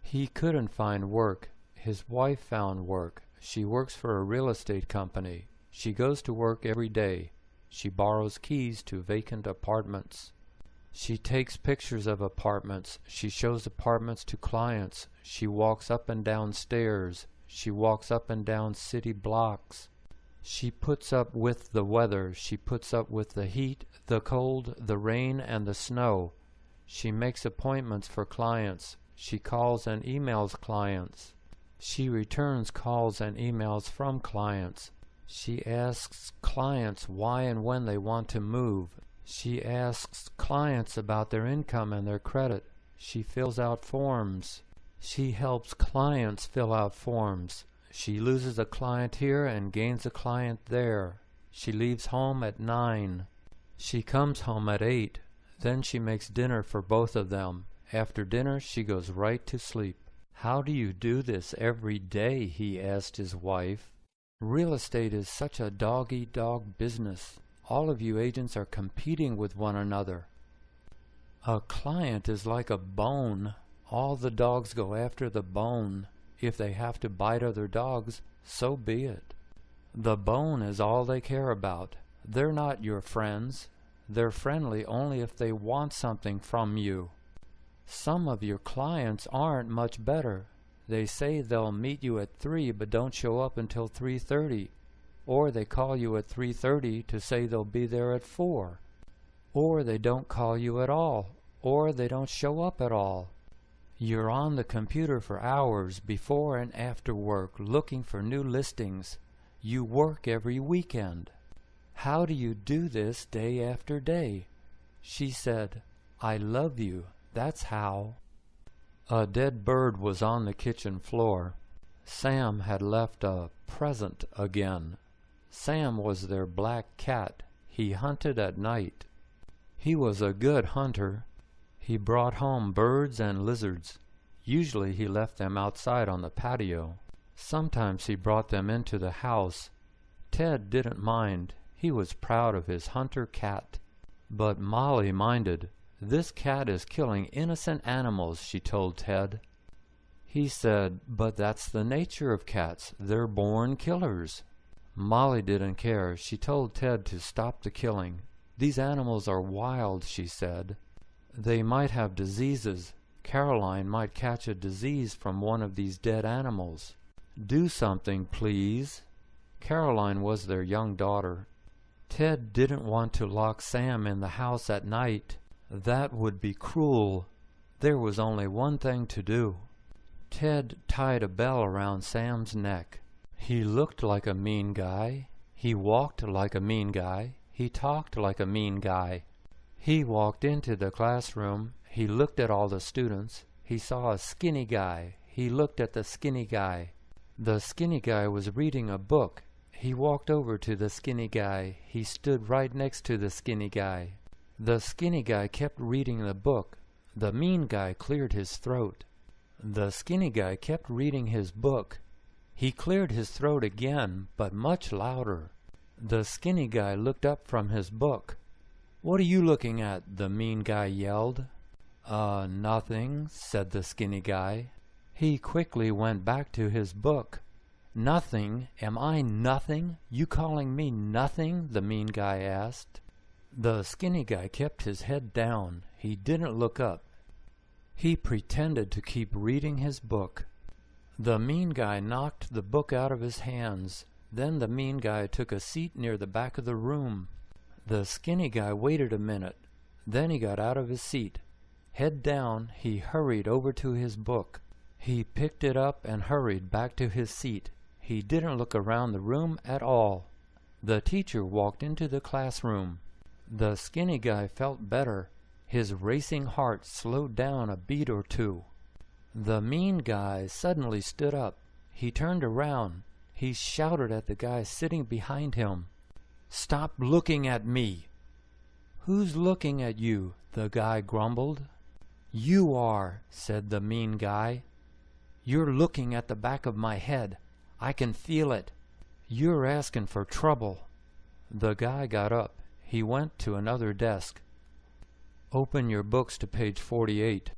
He couldn't find work. His wife found work. She works for a real estate company. She goes to work every day. She borrows keys to vacant apartments. She takes pictures of apartments. She shows apartments to clients. She walks up and down stairs. She walks up and down city blocks. She puts up with the weather. She puts up with the heat, the cold, the rain, and the snow. She makes appointments for clients. She calls and emails clients. She returns calls and emails from clients. She asks clients why and when they want to move. She asks clients about their income and their credit. She fills out forms. She helps clients fill out forms. She loses a client here and gains a client there. She leaves home at 9. She comes home at 8. Then she makes dinner for both of them. After dinner, she goes right to sleep. "How do you do this every day?" he asked his wife. "Real estate is such a dog-eat-dog business. All of you agents are competing with one another. A client is like a bone. All the dogs go after the bone. If they have to bite other dogs, so be it. The bone is all they care about. They're not your friends. They're friendly only if they want something from you. Some of your clients aren't much better. They say they'll meet you at 3 but don't show up until 3:30. Or they call you at 3:30 to say they'll be there at 4. Or they don't call you at all. Or they don't show up at all. You're on the computer for hours before and after work looking for new listings. You work every weekend. How do you do this day after day?" She said, "I love you. That's how." A dead bird was on the kitchen floor. Sam had left a present again. Sam was their black cat. He hunted at night. He was a good hunter. He brought home birds and lizards. Usually he left them outside on the patio. Sometimes he brought them into the house. Ted didn't mind. He was proud of his hunter cat. But Molly minded. "This cat is killing innocent animals," she told Ted. He said, "But that's the nature of cats. They're born killers." Molly didn't care. She told Ted to stop the killing. "These animals are wild," she said. "They might have diseases. Caroline might catch a disease from one of these dead animals. Do something, please." Caroline was their young daughter. Ted didn't want to lock Sam in the house at night. That would be cruel. There was only one thing to do. Ted tied a bell around Sam's neck. He looked like a mean guy. He walked like a mean guy. He talked like a mean guy. He walked into the classroom. He looked at all the students. He saw a skinny guy. He looked at the skinny guy. The skinny guy was reading a book. He walked over to the skinny guy. He stood right next to the skinny guy. The skinny guy kept reading the book. The mean guy cleared his throat. The skinny guy kept reading his book. He cleared his throat again, but much louder. The skinny guy looked up from his book. "What are you looking at?" the mean guy yelled. Nothing," said the skinny guy. He quickly went back to his book. "Nothing? Am I nothing? You calling me nothing?" the mean guy asked. The skinny guy kept his head down. He didn't look up. He pretended to keep reading his book. The mean guy knocked the book out of his hands. Then the mean guy took a seat near the back of the room. The skinny guy waited a minute. Then he got out of his seat. Head down, he hurried over to his book. He picked it up and hurried back to his seat. He didn't look around the room at all. The teacher walked into the classroom. The skinny guy felt better. His racing heart slowed down a beat or two. The mean guy suddenly stood up. He turned around. He shouted at the guy sitting behind him. "Stop looking at me!" "Who's looking at you?" the guy grumbled. "You are," said the mean guy. "You're looking at the back of my head. I can feel it. You're asking for trouble." The guy got up. He went to another desk. "Open your books to page 48.